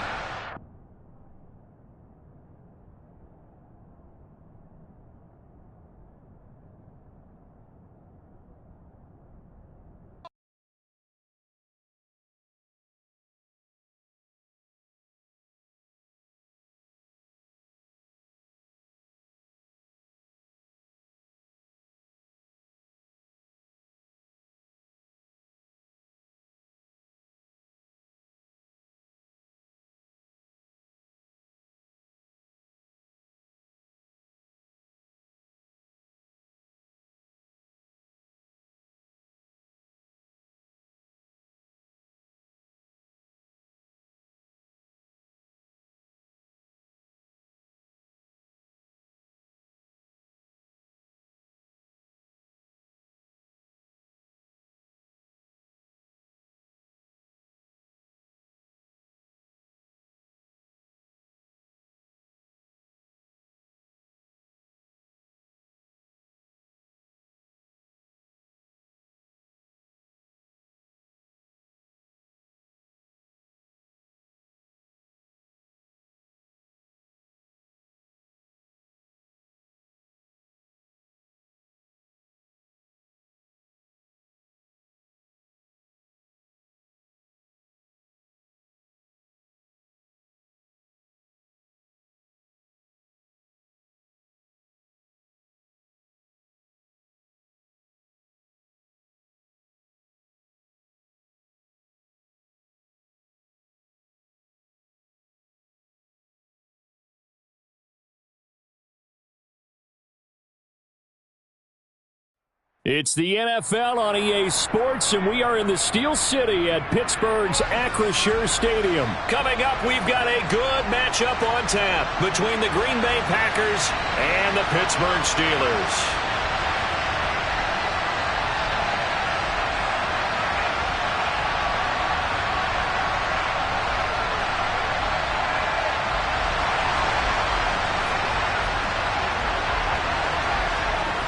It's the NFL on EA Sports, and we are in the Steel City at Pittsburgh's Acrisure Stadium. Coming up, we've got a good matchup on tap between the Green Bay Packers and the Pittsburgh Steelers.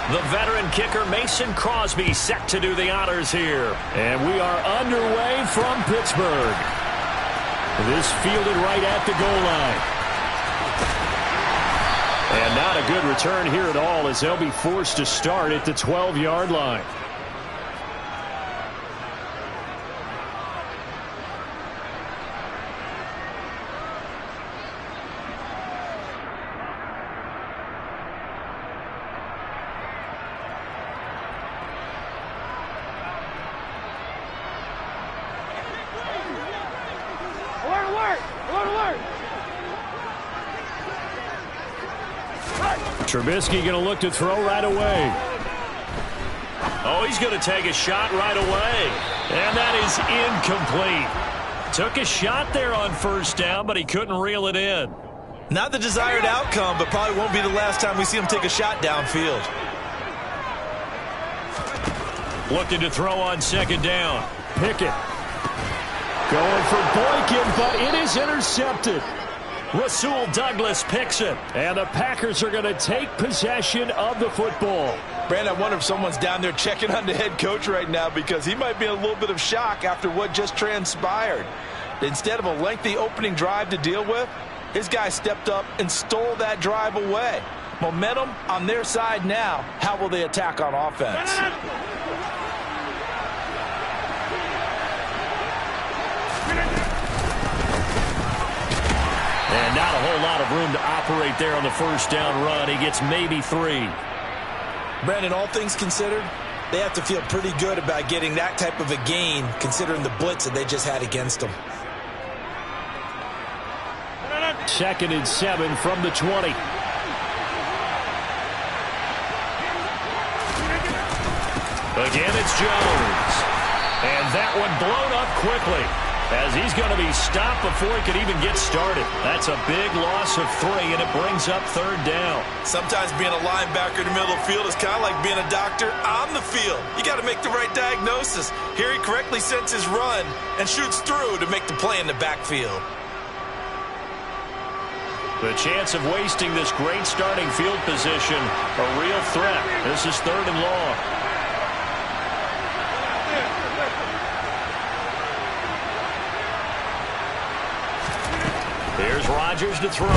The veteran kicker Mason Crosby set to do the honors here. And we are underway from Pittsburgh. This fielded right at the goal line. And not a good return here at all as they'll be forced to start at the 12-yard line. Trubisky going to look to throw right away. Oh, he's going to take a shot right away. And that is incomplete. Took a shot there on first down, but he couldn't reel it in. Not the desired outcome, but probably won't be the last time we see him take a shot downfield. Looking to throw on second down. Pickett going for Boykin, but it is intercepted. Rasul Douglas picks it. And the Packers are going to take possession of the football. Brandon, I wonder if someone's down there checking on the head coach right now because he might be in a little bit of shock after what just transpired. Instead of a lengthy opening drive to deal with, his guy stepped up and stole that drive away. Momentum on their side now. How will they attack on offense? And not a whole lot of room to operate there on the first down run. He gets maybe 3. Brandon, all things considered, they have to feel pretty good about getting that type of a gain considering the blitz that they just had against them. 2nd and 7 from the 20. Again, it's Jones. And that one blown up quickly as he's going to be stopped before he could even get started. That's a big loss of 3, and it brings up 3rd down. Sometimes being a linebacker in the middle of the field is kind of like being a doctor on the field. You got to make the right diagnosis. Here he correctly sets his run and shoots through to make the play in the backfield. The chance of wasting this great starting field position, a real threat. This is 3rd and long. Here's Rodgers to throw.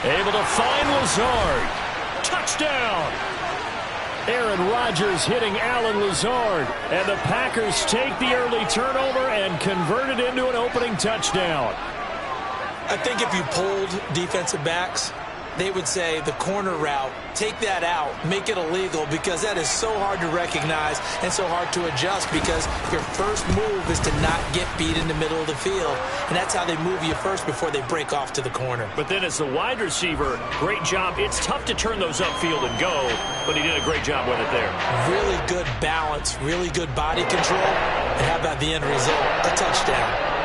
Able to find Lazard. Touchdown! Aaron Rodgers hitting Allen Lazard. And the Packers take the early turnover and convert it into an opening touchdown. I think if you polled defensive backs, they would say the corner route, take that out, make it illegal, because that is so hard to recognize and so hard to adjust because your first move is to not get beat in the middle of the field. And that's how they move you first before they break off to the corner. But then as the wide receiver, great job. It's tough to turn those upfield and go, but he did a great job with it there. Really good balance, really good body control. And how about the end result? A touchdown.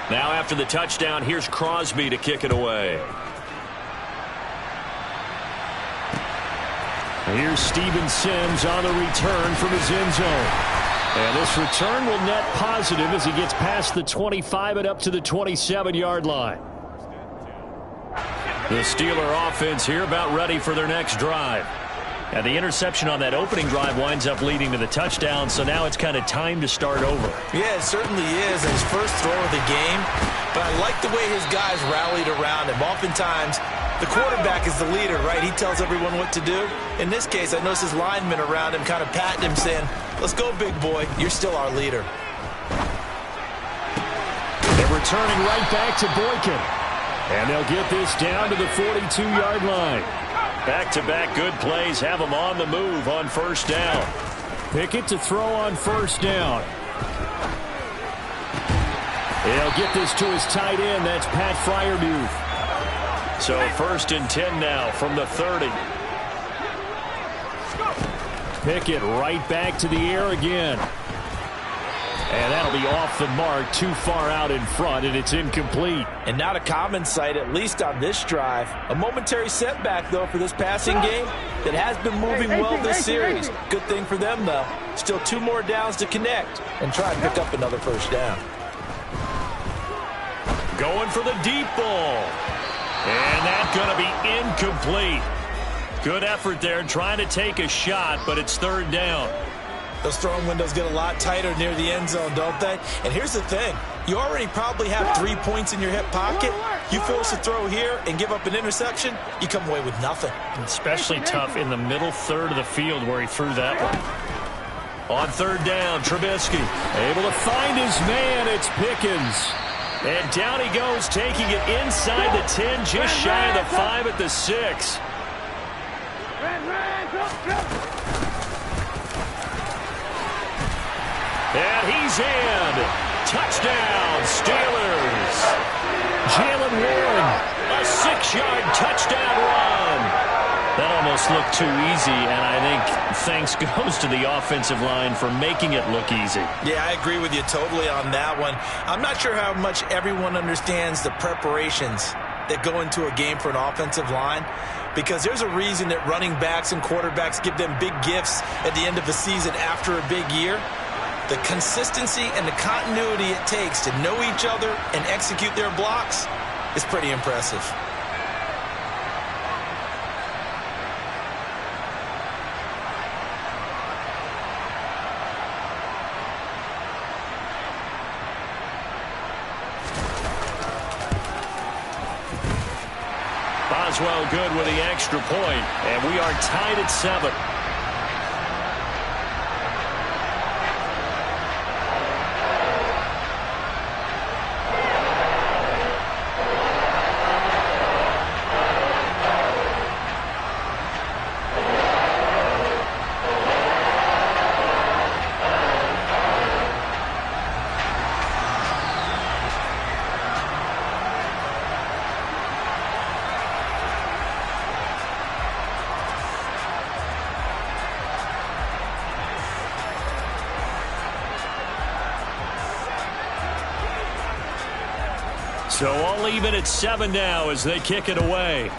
Now after the touchdown, here's Crosby to kick it away. Here's Steven Sims on the return from his end zone. And this return will net positive as he gets past the 25 and up to the 27-yard line. The Steeler offense here about ready for their next drive. And the interception on that opening drive winds up leading to the touchdown, so now it's kind of time to start over. Yeah, it certainly is. His first throw of the game. But I like the way his guys rallied around him. Oftentimes, the quarterback is the leader, right? He tells everyone what to do. In this case, I noticed his linemen around him kind of patting him, saying, let's go, big boy. You're still our leader. They're returning right back to Boykin. And they'll get this down to the 42-yard line. Back-to-back good plays have them on the move on first down. Pickett to throw on first down. He'll get this to his tight end. That's Pat Freiermuth. So 1st and 10 now from the 30. Pickett right back to the air again. And that'll be off the mark, too far out in front, and it's incomplete. And not a common sight, at least on this drive. A momentary setback, though, for this passing game that has been moving well this series. Good thing for them, though. Still 2 more downs to connect and try and pick up another first down. Going for the deep ball. And that's going to be incomplete. Good effort there trying to take a shot, but it's 3rd down. Those throwing windows get a lot tighter near the end zone, don't they? And here's the thing. You already probably have 3 points in your hip pocket. You force a throw here and give up an interception, you come away with nothing. Especially tough in the middle third of the field where he threw that one. On 3rd down, Trubisky. Able to find his man. It's Pickens. And down he goes, taking it inside the 10, just shy of the 5 at the 6. And he's in. Touchdown, Steelers. Jalen Warren, a 6-yard touchdown run. That almost looked too easy, and I think thanks goes to the offensive line for making it look easy. Yeah, I agree with you totally on that one. I'm not sure how much everyone understands the preparations that go into a game for an offensive line, because there's a reason that running backs and quarterbacks give them big gifts at the end of the season after a big year. The consistency and the continuity it takes to know each other and execute their blocks is pretty impressive. Boswell good with the extra point, and we are tied at 7. So all even at 7 now as they kick it away.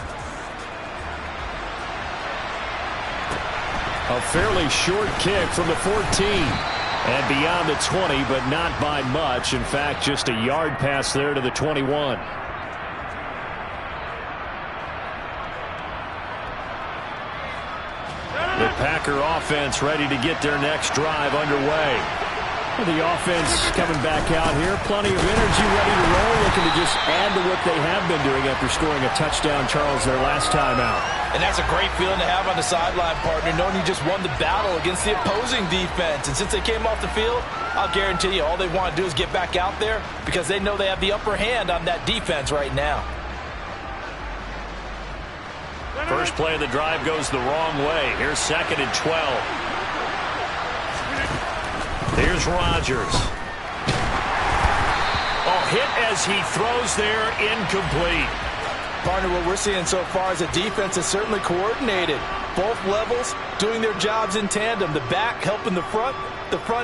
A fairly short kick from the 14. And beyond the 20, but not by much. In fact, just a yard pass there to the 21. The Packer offense ready to get their next drive underway. The offense coming back out here. Plenty of energy, ready to roll, looking to just add to what they have been doing after scoring a touchdown, Charles, their last time out. And that's a great feeling to have on the sideline, partner, knowing you just won the battle against the opposing defense. And since they came off the field, I'll guarantee you all they want to do is get back out there because they know they have the upper hand on that defense right now. First play of the drive goes the wrong way. Here's 2nd and 12. Here's Rodgers. Oh, hit as he throws there, incomplete. Partner, what we're seeing so far is a defense that's certainly coordinated. Both levels doing their jobs in tandem. The back helping the front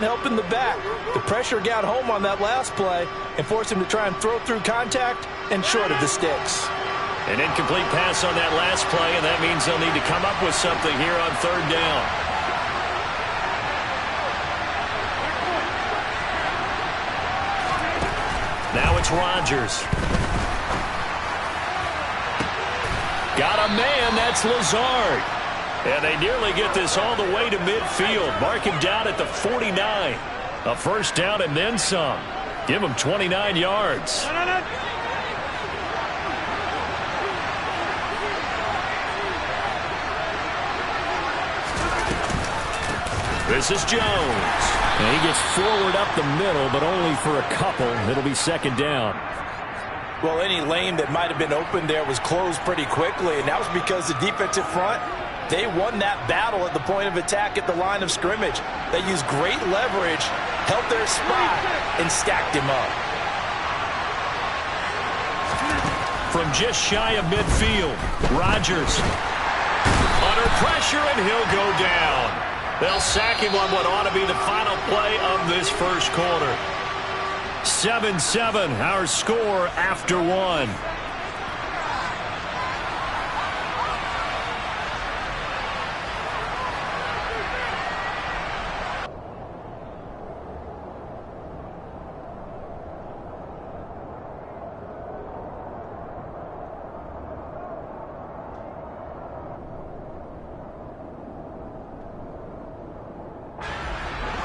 helping the back. The pressure got home on that last play and forced him to try and throw through contact and short of the sticks. An incomplete pass on that last play, and that means they'll need to come up with something here on 3rd down. Now it's Rodgers. Got a man, that's Lazard. And they nearly get this all the way to midfield. Mark him down at the 49. A first down and then some. Give him 29 yards. This is Jones. And he gets forward up the middle, but only for a couple. It'll be 2nd down. Well, any lane that might have been open there was closed pretty quickly, and that was because the defensive front, they won that battle at the point of attack at the line of scrimmage. They used great leverage, held their spot, and stacked him up. From just shy of midfield, Rodgers under pressure, and he'll go down. They'll sack him on what ought to be the final play of this first quarter. 7-7, our score after 1.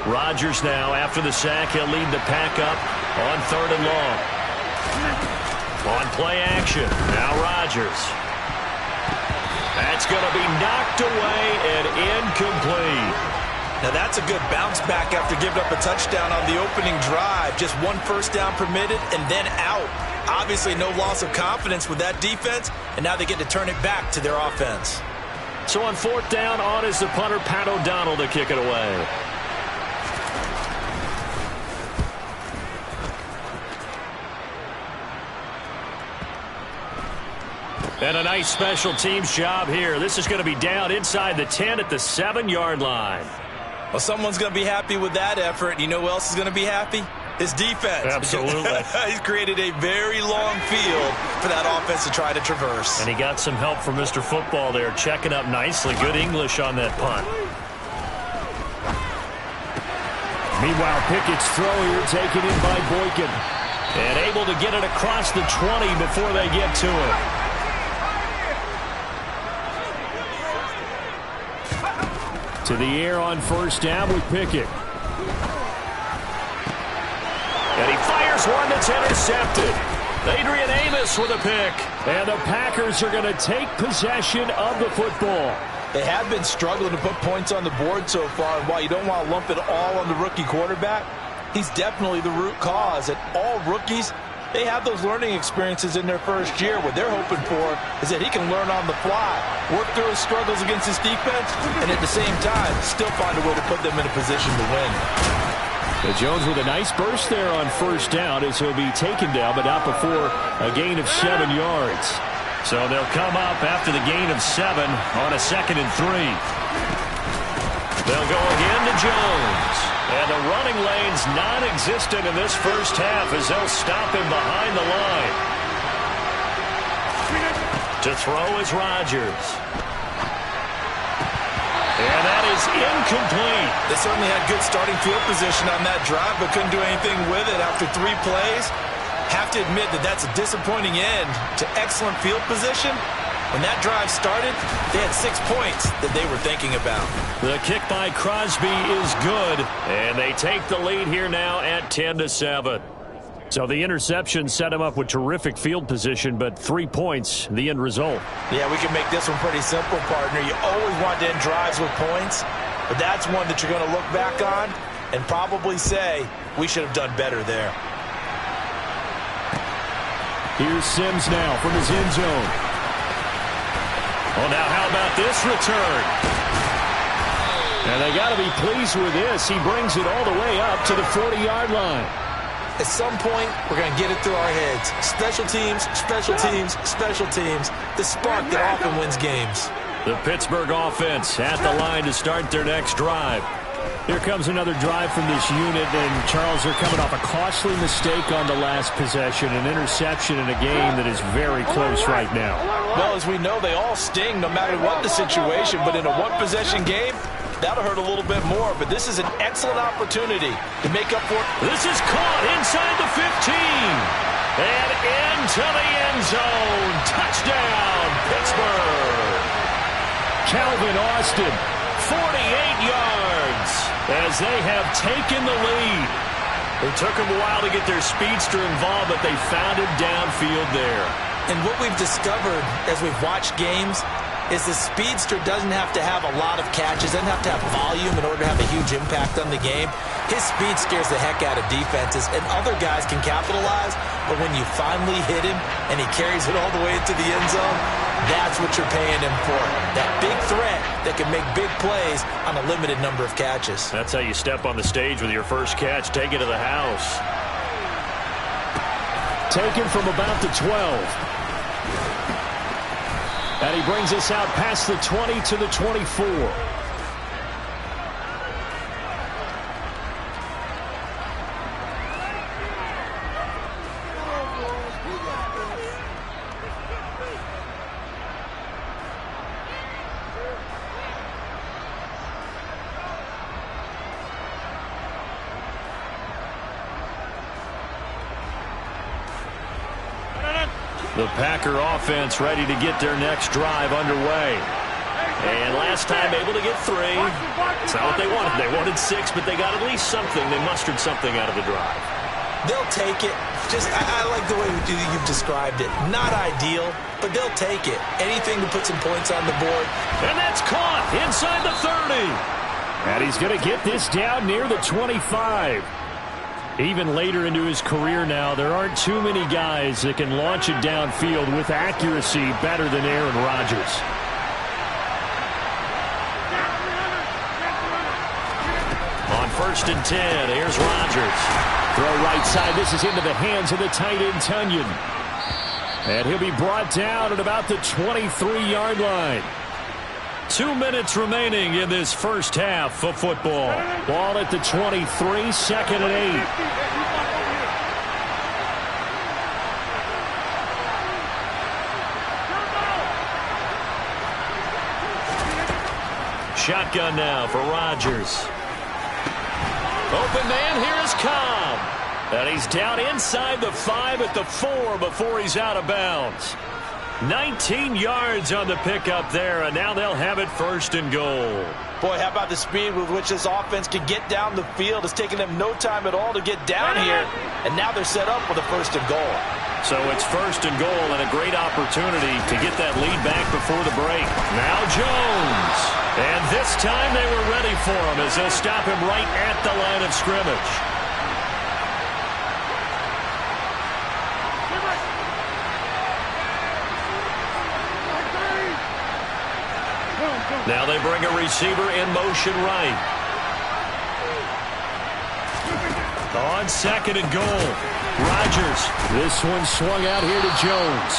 Rodgers now, after the sack, he'll lead the pack up on 3rd and long. On play action, now Rodgers. That's going to be knocked away and incomplete. Now that's a good bounce back after giving up a touchdown on the opening drive. Just one first down permitted and then out. Obviously no loss of confidence with that defense, and now they get to turn it back to their offense. So on fourth down, on is the punter, Pat O'Donnell, to kick it away. And a nice special teams job here. This is going to be down inside the 10 at the 7-yard line. Well, someone's going to be happy with that effort. You know who else is going to be happy? His defense. Absolutely. He's created a very long field for that offense to try to traverse. And he got some help from Mr. Football there, checking up nicely. Good English on that punt. Meanwhile, Pickett's throw here taken in by Boykin. And able to get it across the 20 before they get to it. To the air on first down with Pickett. And he fires one that's intercepted. Adrian Amos with a pick. And the Packers are going to take possession of the football. They have been struggling to put points on the board so far, and while you don't want to lump it all on the rookie quarterback, he's definitely the root cause. And all rookies, they have those learning experiences in their first year. What they're hoping for is that he can learn on the fly, work through his struggles against his defense, and at the same time, still find a way to put them in a position to win. Jones with a nice burst there on first down as he'll be taken down, but not before a gain of 7 yards. So they'll come up after the gain of 7 on a 2nd and 3. They'll go again to Jones. And the running lane's non-existent in this first half as they'll stop him behind the line. To throw is Rodgers. And that is incomplete. They certainly had good starting field position on that drive, but couldn't do anything with it after 3 plays. Have to admit that that's a disappointing end to excellent field position. When that drive started, they had 6 points that they were thinking about. The kick by Crosby is good, and they take the lead here now at 10-7. So the interception set him up with terrific field position, but 3 points, the end result. Yeah, we can make this one pretty simple, partner. You always want to end drives with points, but that's one that you're going to look back on and probably say, we should have done better there. Here's Sims now from his end zone. Oh, now how about this return? And they got to be pleased with this. He brings it all the way up to the 40-yard line. At some point, we're going to get it through our heads. Special teams, special teams, special teams. The spark that often wins games. The Pittsburgh offense at the line to start their next drive. Here comes another drive from this unit, and Charles, they're coming off a costly mistake on the last possession, an interception in a game that is very close right now. Well, as we know, they all sting no matter what the situation, but in a one-possession game, that'll hurt a little bit more, but this is an excellent opportunity to make up for it. This is caught inside the 15. And into the end zone. Touchdown, Pittsburgh. Calvin Austin, 48 yards, as they have taken the lead. It took them a while to get their speedster involved, but they found him downfield there. And what we've discovered as we've watched games is the speedster doesn't have to have a lot of catches, doesn't have to have volume in order to have a huge impact on the game. His speed scares the heck out of defenses, and other guys can capitalize, but when you finally hit him and he carries it all the way into the end zone, that's what you're paying him for. That big threat that can make big plays on a limited number of catches. That's how you step on the stage with your first catch. Take it to the house. Taken from about the 12. And he brings us out past the 20 to the 24. The Packer offense ready to get their next drive underway. And last time able to get 3. It's not what they wanted. They wanted 6, but they got at least something. They mustered something out of the drive. They'll take it. I like the way you've described it. Not ideal, but they'll take it. Anything to put some points on the board. And that's caught inside the 30. And he's going to get this down near the 25. Even later into his career now, there aren't too many guys that can launch it downfield with accuracy better than Aaron Rodgers. On 1st and 10, here's Rodgers. Throw right side. This is into the hands of the tight end, Tunyon. And he'll be brought down at about the 23-yard line. 2 minutes remaining in this first half of football. Ball at the 23, 2nd and 8. Shotgun now for Rodgers. Open man, here is Cobb. And he's down inside the 5 at the 4 before he's out of bounds. 19 yards on the pickup there, and now they'll have it 1st and goal. Boy, how about the speed with which this offense can get down the field? It's taken them no time at all to get down here, and now they're set up with a 1st and goal. So it's 1st and goal and a great opportunity to get that lead back before the break. Now Jones. And this time they were ready for him as they'll stop him right at the line of scrimmage. Now they bring a receiver in motion right. On 2nd and goal. Rodgers. This one swung out here to Jones.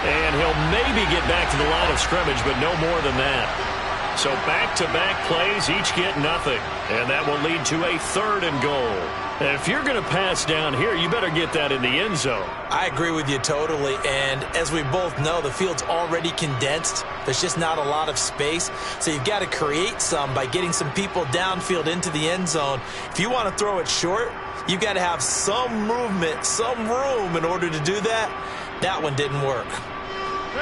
And he'll maybe get back to the line of scrimmage, but no more than that. So back-to-back plays, each get nothing. And that will lead to a 3rd and goal. If you're going to pass down here, you better get that in the end zone. I agree with you totally. And as we both know, the field's already condensed. There's just not a lot of space. So you've got to create some by getting some people downfield into the end zone. If you want to throw it short, you've got to have some movement, some room in order to do that. That one didn't work.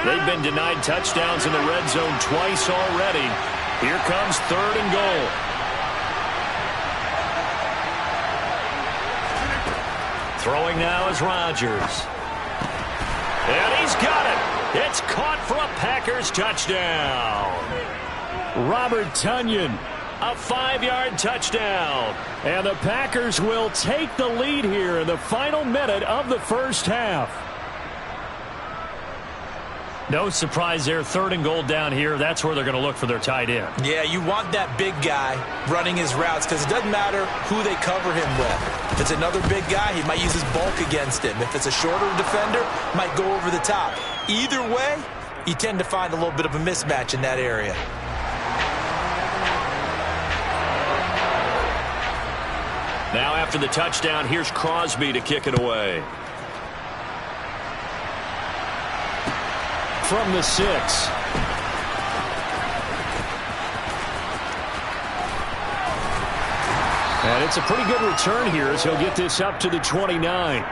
They've been denied touchdowns in the red zone twice already. Here comes 3rd and goal. Throwing now is Rodgers. And he's got it. It's caught for a Packers touchdown. Robert Tunyon. A 5-yard touchdown. And the Packers will take the lead here in the final minute of the first half. No surprise there, 3rd and goal down here. That's where they're going to look for their tight end. Yeah, you want that big guy running his routes because it doesn't matter who they cover him with. If it's another big guy, he might use his bulk against him. If it's a shorter defender, might go over the top. Either way, you tend to find a little bit of a mismatch in that area. Now after the touchdown, here's Crosby to kick it away. From the 6. And it's a pretty good return here as he'll get this up to the 29.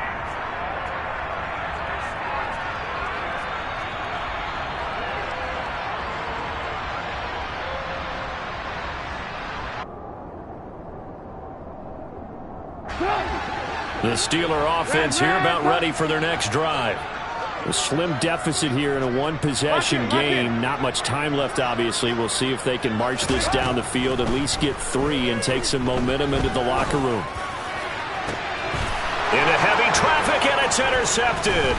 The Steeler offense here about ready for their next drive. A slim deficit here in a one-possession game. Not much time left, obviously. We'll see if they can march this down the field, at least get 3, and take some momentum into the locker room. Into heavy traffic, and it's intercepted.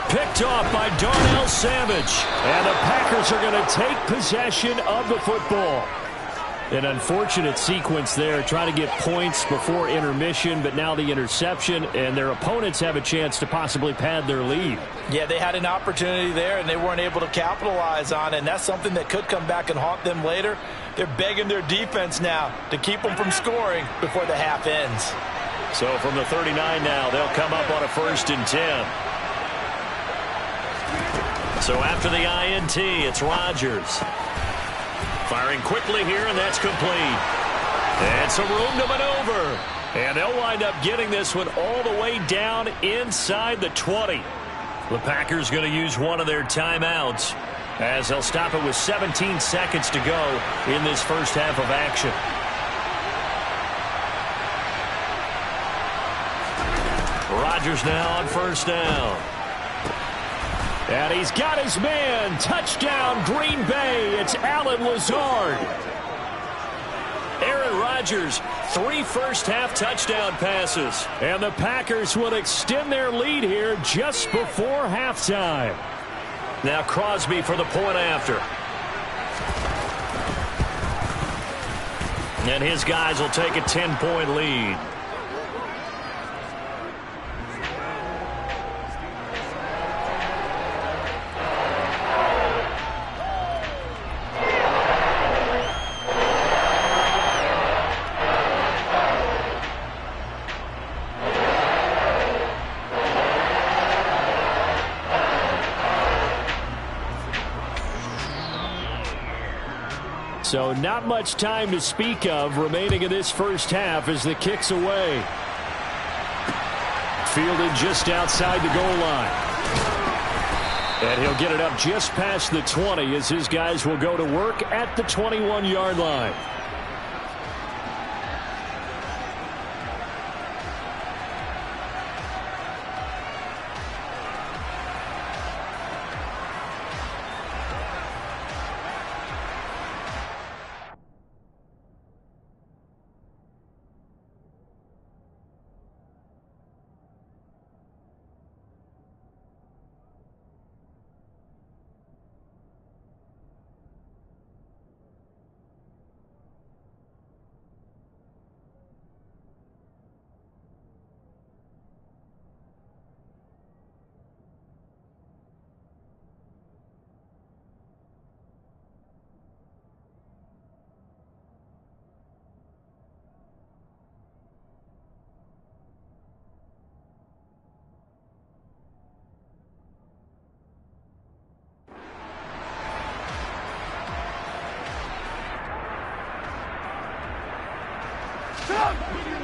Picked off by Darnell Savage. And the Packers are going to take possession of the football. An unfortunate sequence there, trying to get points before intermission, but now the interception, and their opponents have a chance to possibly pad their lead. Yeah, they had an opportunity there, and they weren't able to capitalize on it, and that's something that could come back and haunt them later. They're begging their defense now to keep them from scoring before the half ends. So from the 39 now, they'll come up on a 1st and 10. So after the INT, it's Rodgers. Firing quickly here, and that's complete. And some room to maneuver. And they'll wind up getting this one all the way down inside the 20. The Packers going to use one of their timeouts as they'll stop it with 17 seconds to go in this first half of action. Rodgers now on 1st down. And he's got his man. Touchdown, Green Bay. It's Allen Lazard. Aaron Rodgers, 3 first-half touchdown passes. And the Packers will extend their lead here just before halftime. Now Crosby for the point after. And his guys will take a 10-point lead. So not much time to speak of remaining in this first half as the kick's away. Fielded just outside the goal line. And he'll get it up just past the 20 as his guys will go to work at the 21-yard line.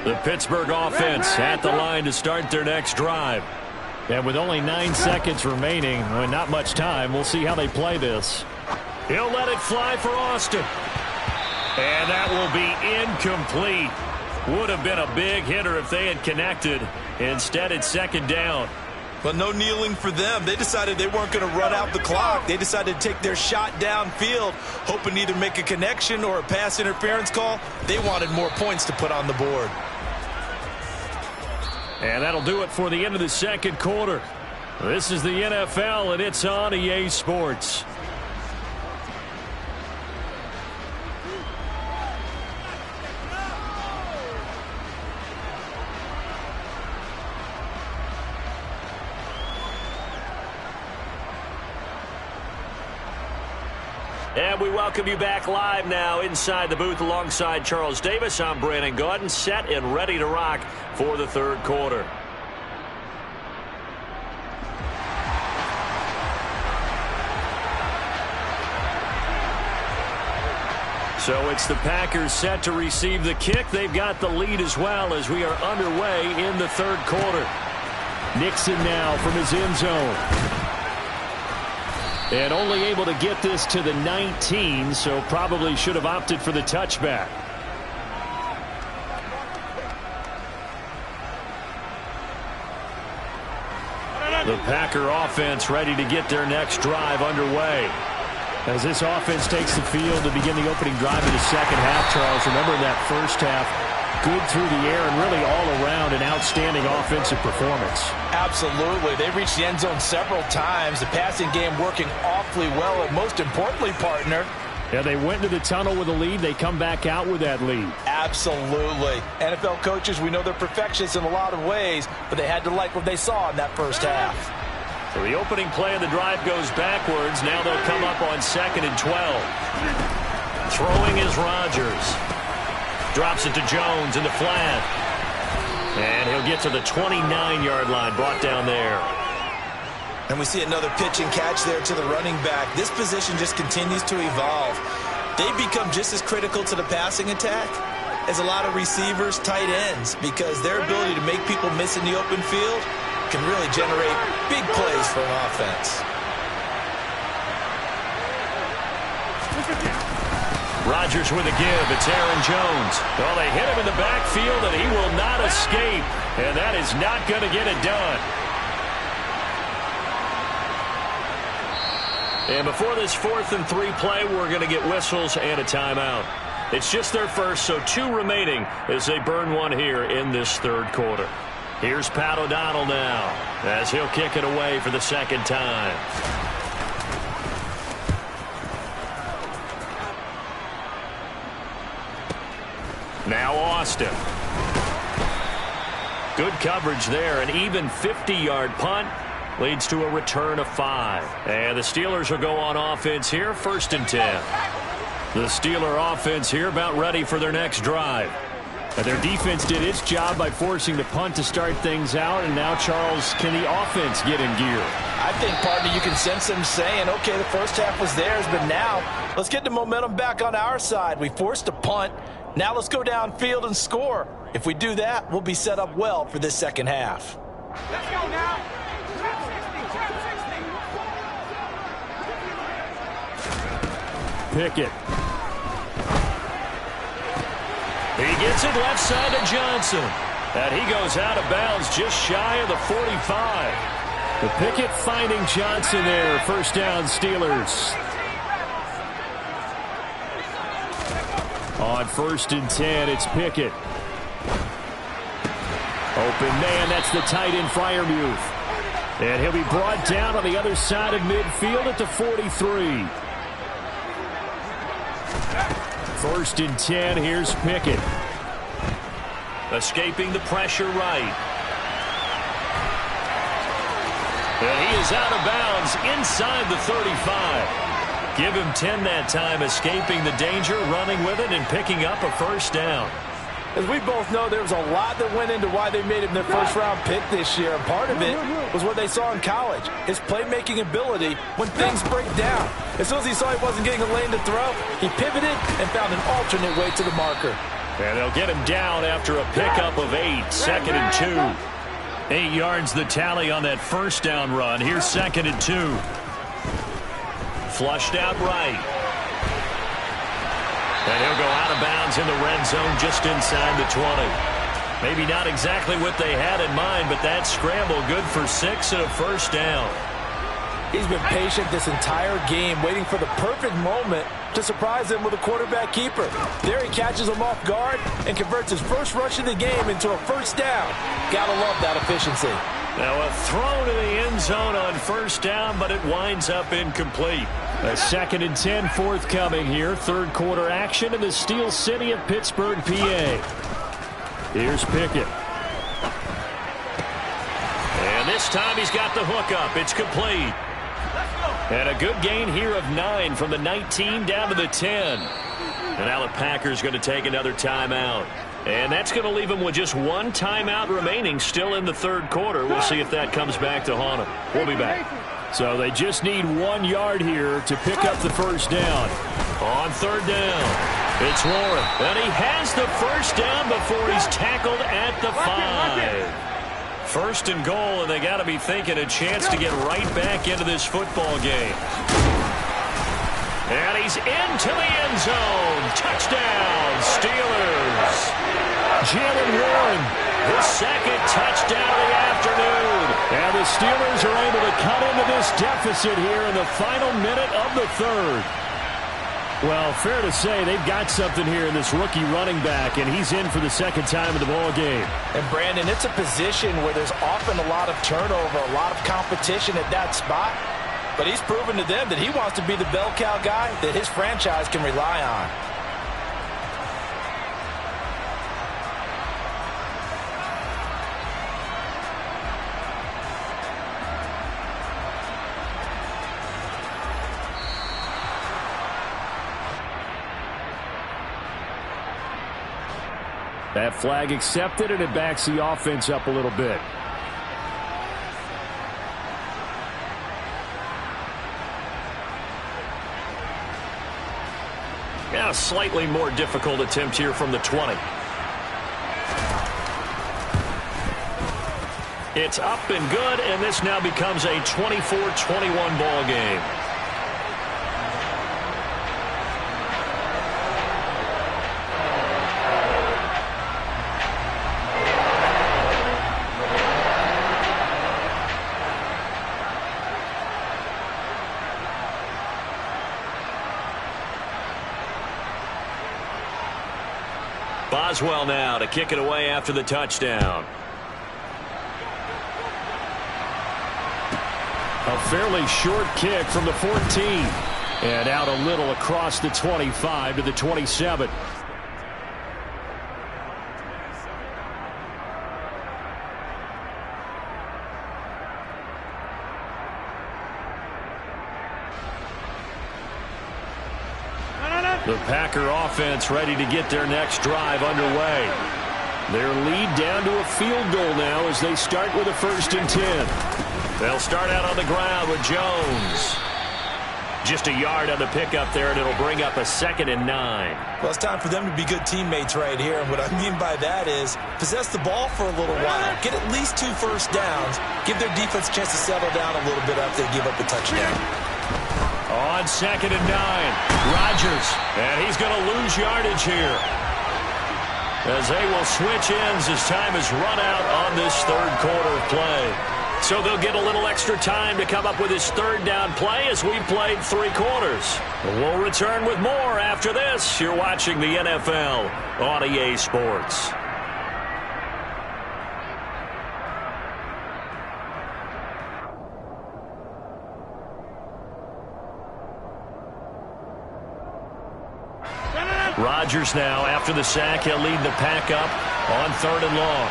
The Pittsburgh offense at the line to start their next drive. And with only 9 seconds remaining, not much time, we'll see how they play this. He'll let it fly for Austin. And that will be incomplete. Would have been a big hitter if they had connected. Instead, it's second down. But no kneeling for them. They decided they weren't going to run out the clock. They decided to take their shot downfield, hoping to either make a connection or a pass interference call. They wanted more points to put on the board. And that'll do it for the end of the second quarter. This is the NFL, and it's on EA Sports. And we welcome you back live now inside the booth alongside Charles Davis. I'm Brandon Gaudin, set and ready to rock for the third quarter. So it's the Packers set to receive the kick. They've got the lead as well as we are underway in the third quarter. Nixon now from his end zone. And only able to get this to the 19, so probably should have opted for the touchback. The Packer offense ready to get their next drive underway. As this offense takes the field to begin the opening drive of the second half, Charles, remember in that first half, good through the air and really all around an outstanding offensive performance. Absolutely. They reached the end zone several times. The passing game working awfully well. And most importantly, partner, yeah, they went to the tunnel with a lead. They come back out with that lead. Absolutely. NFL coaches, we know they're perfectionists in a lot of ways, but they had to like what they saw in that first half. So the opening play of the drive goes backwards. Now they'll come up on 2nd and 12. Throwing is Rodgers. Drops it to Jones in the flat. And he'll get to the 29-yard line, brought down there. And we see another pitch and catch there to the running back. This position just continues to evolve. They become just as critical to the passing attack as a lot of receivers, tight ends, because their ability to make people miss in the open field can really generate big plays for an offense. Rodgers with a give. It's Aaron Jones. Well, they hit him in the backfield, and he will not escape. And that is not going to get it done. And before this 4th and 3 play, we're going to get whistles and a timeout. It's just their first, so 2 remaining as they burn one here in this third quarter. Here's Pat O'Donnell now as he'll kick it away for the second time. Now Austin. Good coverage there. An even 50-yard punt leads to a return of 5. And the Steelers will go on offense here, 1st and 10. The Steeler offense here about ready for their next drive. And their defense did its job by forcing the punt to start things out. And now, Charles, can the offense get in gear? I think, partner, you can sense them saying, okay, the first half was theirs, but now let's get the momentum back on our side. We forced a punt. Now let's go downfield and score. If we do that, we'll be set up well for this second half. Let's go now. Pickett. He gets it left side to Johnson. And he goes out of bounds just shy of the 45. The Pickett finding Johnson there. First down, Steelers. On 1st and 10, it's Pickett. Open man, that's the tight end, Freiermuth. And he'll be brought down on the other side of midfield at the 43. 1st and 10, here's Pickett. Escaping the pressure right. And he is out of bounds inside the 35. Give him 10 that time, escaping the danger, running with it, and picking up a first down. As we both know, there was a lot that went into why they made him their first-round pick this year. And part of it was what they saw in college, his playmaking ability when things break down. As soon as he saw he wasn't getting a lane to throw, he pivoted and found an alternate way to the marker. And they'll get him down after a pickup of 8, 2nd and 2. 8 yards the tally on that first down run. Here's 2nd and 2. Flushed out right. And he'll go out of bounds in the red zone just inside the 20. Maybe not exactly what they had in mind, but that scramble good for 6 and a first down. He's been patient this entire game, waiting for the perfect moment to surprise them with a quarterback keeper. There he catches him off guard and converts his first rush of the game into a first down. Gotta love that efficiency. Now a throw to the end zone on first down, but it winds up incomplete. A 2nd and 10 forthcoming here. Third quarter action in the Steel City of Pittsburgh, PA. Here's Pickett. And this time he's got the hook up. It's complete. And a good gain here of 9 from the 19 down to the 10. And now the Packers going to take another timeout. And that's going to leave them with just 1 timeout remaining still in the third quarter. We'll see if that comes back to haunt them. We'll be back. So they just need 1 yard here to pick up the first down. On third down, it's Warren. And he has the first down before he's tackled at the 5. First and goal, and they got to be thinking a chance to get right back into this football game. And he's into the end zone. Touchdown, Steelers. Jalen Warren, the second touchdown of the afternoon. And the Steelers are able to cut into this deficit here in the final minute of the third. Well, fair to say they've got something here in this rookie running back, and he's in for the second time in the ball game. And, Brandon, it's a position where there's often a lot of turnover, a lot of competition at that spot. But he's proven to them that he wants to be the bell cow guy that his franchise can rely on. That flag accepted, and it backs the offense up a little bit. Now a slightly more difficult attempt here from the 20. It's up and good, and this now becomes a 24-21 ball game. Boswell now to kick it away after the touchdown. A fairly short kick from the 14. And out a little across the 25 to the 27. The Packer offense ready to get their next drive underway. Their lead down to a field goal now as they start with a 1st and 10. They'll start out on the ground with Jones. Just a yard on the pickup there, and it'll bring up a 2nd and 9. Well, it's time for them to be good teammates right here. And what I mean by that is possess the ball for a little while. Get at least 2 first downs. Give their defense a chance to settle down a little bit after they give up a touchdown. On 2nd and 9, Rodgers. And he's going to lose yardage here, as they will switch ends as time is run out on this 3rd quarter of play. So they'll get a little extra time to come up with his 3rd down play as we played 3 quarters. We'll return with more after this. You're watching the NFL on EA Sports. Rodgers now, after the sack, he'll lead the pack up on 3rd and long.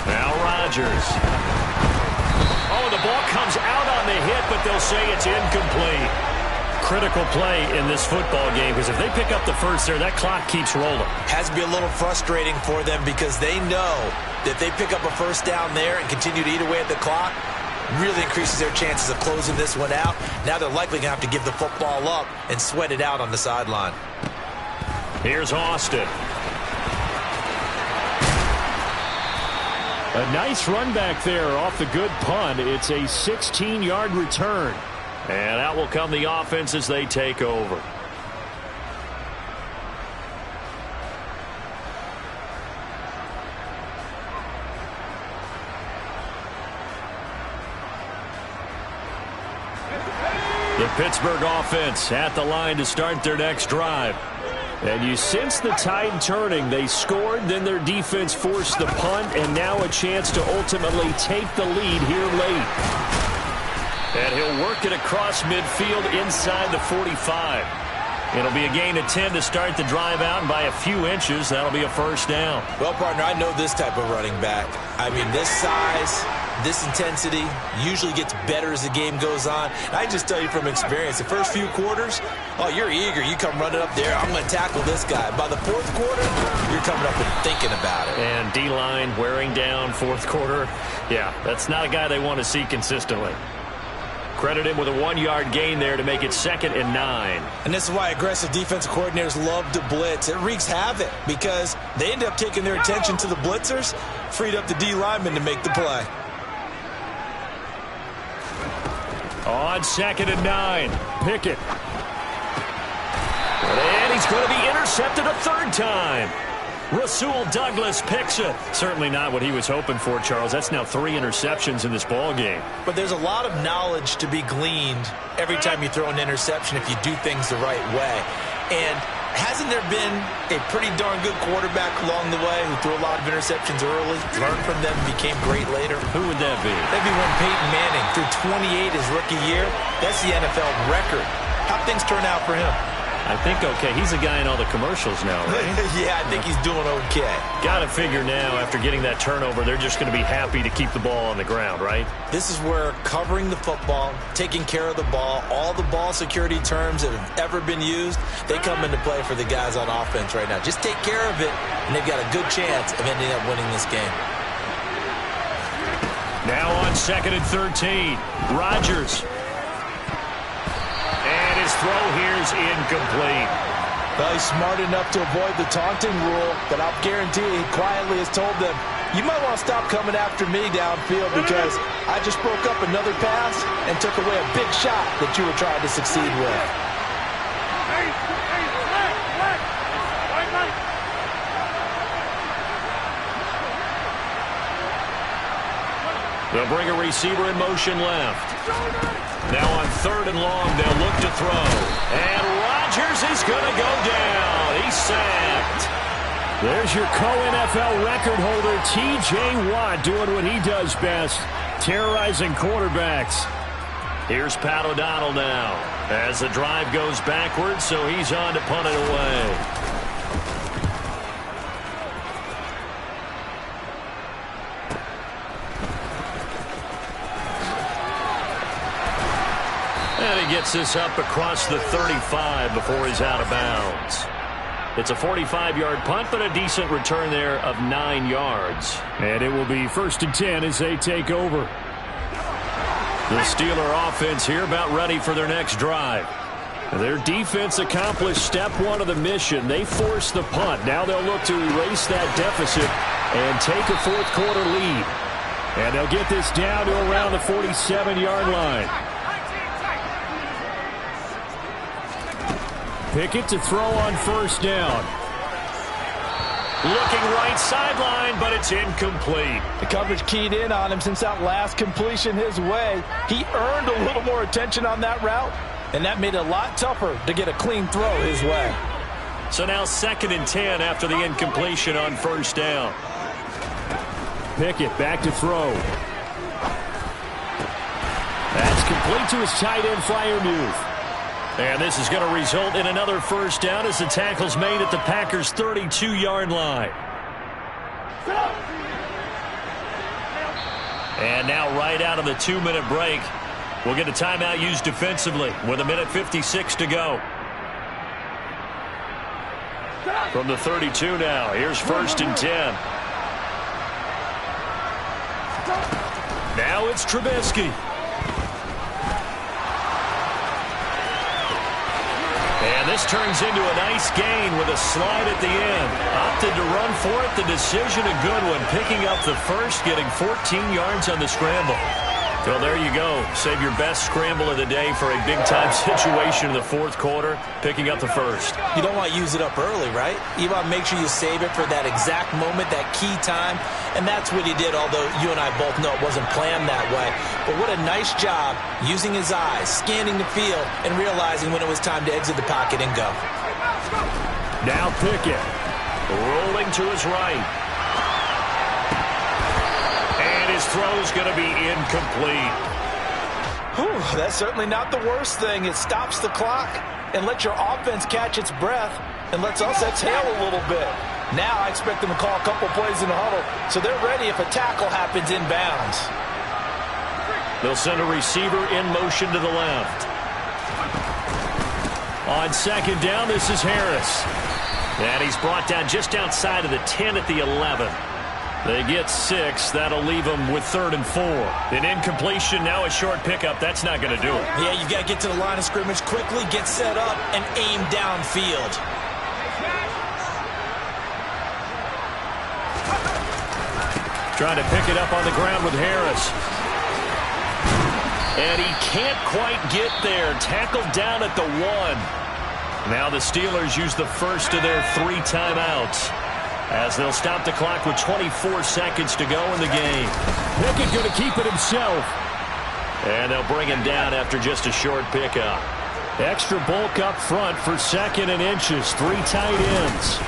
Now Rodgers. Oh, the ball comes out on the hit, but they'll say it's incomplete. Critical play in this football game, because if they pick up the 1st there, that clock keeps rolling. Has to be a little frustrating for them because they know that if they pick up a 1st down there and continue to eat away at the clock, really increases their chances of closing this one out. Now they're likely going to have to give the football up and sweat it out on the sideline. Here's Austin. A nice run back there off the good punt. It's a 16-yard return. And out will come the offense as they take over. The Pittsburgh offense at the line to start their next drive. And you sense the tide turning. They scored, then their defense forced the punt, and now a chance to ultimately take the lead here late. And he'll work it across midfield inside the 45. It'll be a gain of 10 to start the drive out, and by a few inches, that'll be a 1st down. Well, partner, I know this type of running back. I mean, this size, this intensity usually gets better as the game goes on. And I just tell you from experience, the first few quarters, oh, you're eager. You come running up there, I'm going to tackle this guy. By the 4th quarter, you're coming up and thinking about it. And D-line wearing down 4th quarter. Yeah, that's not a guy they want to see consistently. Credit him with a 1-yard gain there to make it 2nd and 9. And this is why aggressive defensive coordinators love to blitz. It wreaks havoc because they end up taking their attention to the blitzers, freed up the D lineman to make the play. On 2nd and 9, Pickett. And he's going to be intercepted a 3rd time. Rasul Douglas picks it. Certainly not what he was hoping for, Charles. That's now 3 interceptions in this ball game. But there's a lot of knowledge to be gleaned every time you throw an interception if you do things the right way. And hasn't there been a pretty darn good quarterback along the way who threw a lot of interceptions early, learned from them, became great later? Who would that be? That'd be one Peyton Manning threw 28 his rookie year. That's the NFL record. How'd things turn out for him? I think okay. He's a guy in all the commercials now, right? Yeah, I think he's doing okay. Got to figure now, after getting that turnover, they're just going to be happy to keep the ball on the ground, right? This is where covering the football, taking care of the ball, all the ball security terms that have ever been used, they come into play for the guys on offense right now. Just take care of it, and they've got a good chance of ending up winning this game. Now on 2nd and 13, Rodgers. And his throw here's incomplete. Well, he's smart enough to avoid the taunting rule, but I'll guarantee he quietly has told them, you might want to stop coming after me downfield because I just broke up another pass and took away a big shot that you were trying to succeed with. They'll bring a receiver in motion left. Now on 3rd and long, they'll look to throw. And Rodgers is going to go down. He's sacked. There's your co-NFL record holder, T.J. Watt, doing what he does best, terrorizing quarterbacks. Here's Pat O'Donnell now as the drive goes backwards, so he's on to punt it away. And he gets this up across the 35 before he's out of bounds. It's a 45-yard punt, but a decent return there of 9 yards. And it will be 1st and 10 as they take over. The Steeler offense here about ready for their next drive. Their defense accomplished step 1 of the mission. They forced the punt. Now they'll look to erase that deficit and take a 4th quarter lead. And they'll get this down to around the 47-yard line. Pickett to throw on 1st down. Looking right sideline, but it's incomplete. The coverage keyed in on him since that last completion his way. He earned a little more attention on that route, and that made it a lot tougher to get a clean throw his way. So now 2nd and 10 after the incompletion on 1st down. Pickett back to throw. That's complete to his tight end flyer move. And this is going to result in another 1st down as the tackle's made at the Packers' 32-yard line. And now right out of the 2-minute break, we'll get a timeout used defensively with 1:56 to go. From the 32 now, here's 1st and 10. Now it's Trubisky. And this turns into a nice gain with a slide at the end. Opted to run for it. The decision a good one. Picking up the first, getting 14 yards on the scramble. Well, there you go. Save your best scramble of the day for a big-time situation in the 4th quarter, picking up the first. You don't want to use it up early, right? You want to make sure you save it for that exact moment, that key time, and that's what he did, although you and I both know it wasn't planned that way. But what a nice job using his eyes, scanning the field, and realizing when it was time to exit the pocket and go. Now Pickett. Rolling to his right. His throw's going to be incomplete. Whew, that's certainly not the worst thing. It stops the clock and lets your offense catch its breath and lets us exhale a little bit. Now I expect them to call a couple plays in the huddle so they're ready if a tackle happens inbounds. They'll send a receiver in motion to the left. On 2nd down, this is Harris. And he's brought down just outside of the 10 at the 11. They get 6. That'll leave them with 3rd and 4. An incompletion, now a short pickup. That's not going to do it. Yeah, you've got to get to the line of scrimmage quickly, get set up, and aim downfield. Trying to pick it up on the ground with Harris. And he can't quite get there. Tackled down at the 1. Now the Steelers use the first of their 3 timeouts, as they'll stop the clock with 24 seconds to go in the game. Pickett going to keep it himself. And they'll bring him down after just a short pickup. Extra bulk up front for 2nd and inches. 3 tight ends.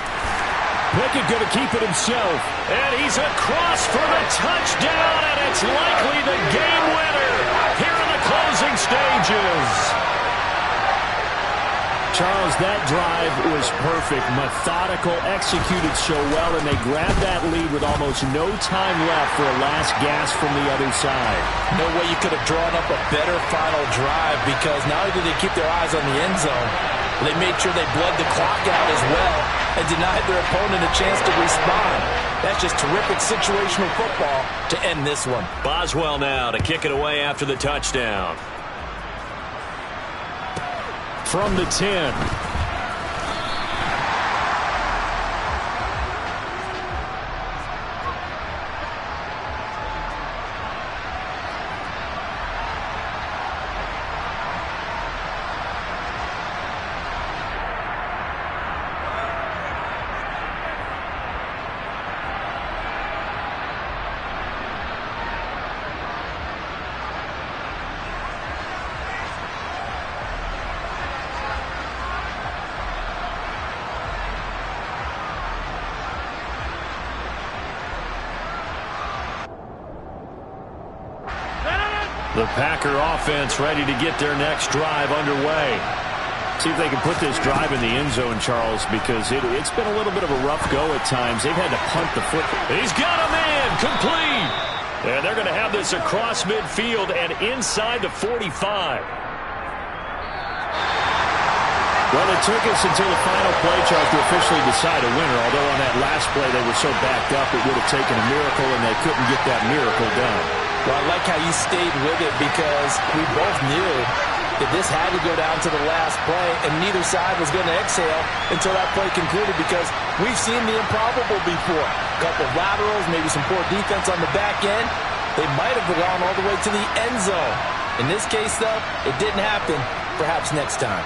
Pickett going to keep it himself. And he's across for the touchdown, and it's likely the game winner here in the closing stages. Charles, that drive was perfect. Methodical, executed so well, and they grabbed that lead with almost no time left for a last gasp from the other side. No way you could have drawn up a better final drive, because not only did they keep their eyes on the end zone, they made sure they bled the clock out as well and denied their opponent a chance to respond. That's just terrific situational football to end this one. Boswell now to kick it away after the touchdown. From the 10. The Packer offense ready to get their next drive underway. See if they can put this drive in the end zone, Charles, because it's been a little bit of a rough go at times. They've had to punt the football. He's got a man, complete. And they're going to have this across midfield and inside the 45. Well, it took us until the final play, Charles, to officially decide a winner. Although on that last play they were so backed up it would have taken a miracle, and they couldn't get that miracle done. Well, I like how you stayed with it because we both knew that this had to go down to the last play, and neither side was going to exhale until that play concluded because we've seen the improbable before. A couple of laterals, maybe some poor defense on the back end. They might have gone all the way to the end zone. In this case, though, it didn't happen. Perhaps next time.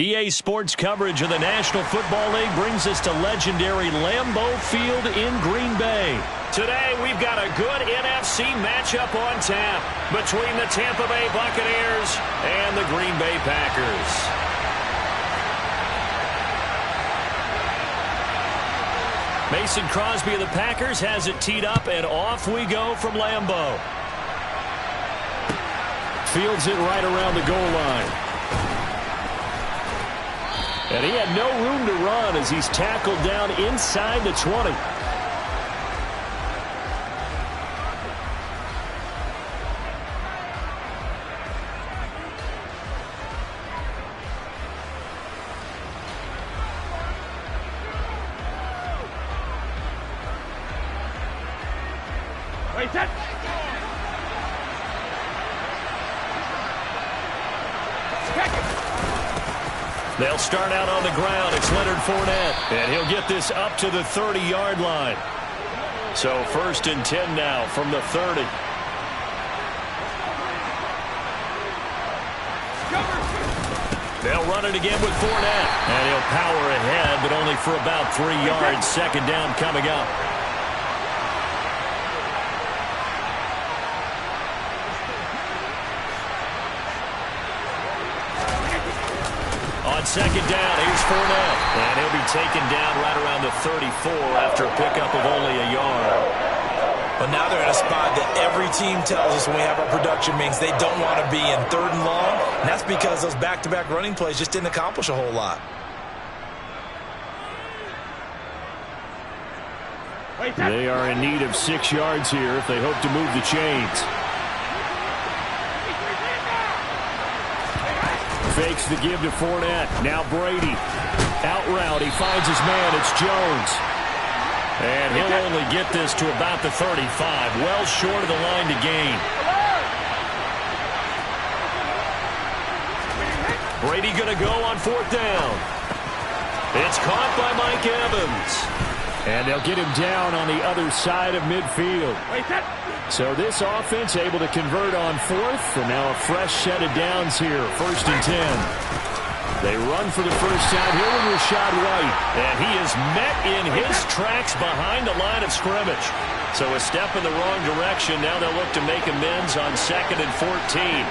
EA Sports coverage of the National Football League brings us to legendary Lambeau Field in Green Bay. Today, we've got a good NFC matchup on tap between the Tampa Bay Buccaneers and the Green Bay Packers. Mason Crosby of the Packers has it teed up, and off we go from Lambeau. Fields it right around the goal line. And he had no room to run as he's tackled down inside the 20. Wait, set. They'll start out on the ground. It's Leonard Fournette, and he'll get this up to the 30-yard line. So 1st and 10 now from the 30. They'll run it again with Fournette, and he'll power ahead, but only for about 3 yards. 2nd down coming up. On 2nd down, here's Fournette, and he'll be taken down right around the 34 after a pickup of only a yard. But now they're in a spot that every team tells us when we have our production means they don't want to be in 3rd and long, and that's because those back-to-back running plays just didn't accomplish a whole lot. They are in need of 6 yards here if they hope to move the chains. Fakes the give to Fournette. Now Brady. Out route. He finds his man. It's Jones. And he'll only get this to about the 35. Well short of the line to gain. Brady going to go on 4th down. It's caught by Mike Evans. And they'll get him down on the other side of midfield. So this offense able to convert on 4th, and now a fresh set of downs here. 1st and 10. They run for the first time here with Rachaad White. And he is met in his tracks behind the line of scrimmage. So a step in the wrong direction. Now they'll look to make amends on 2nd and 14.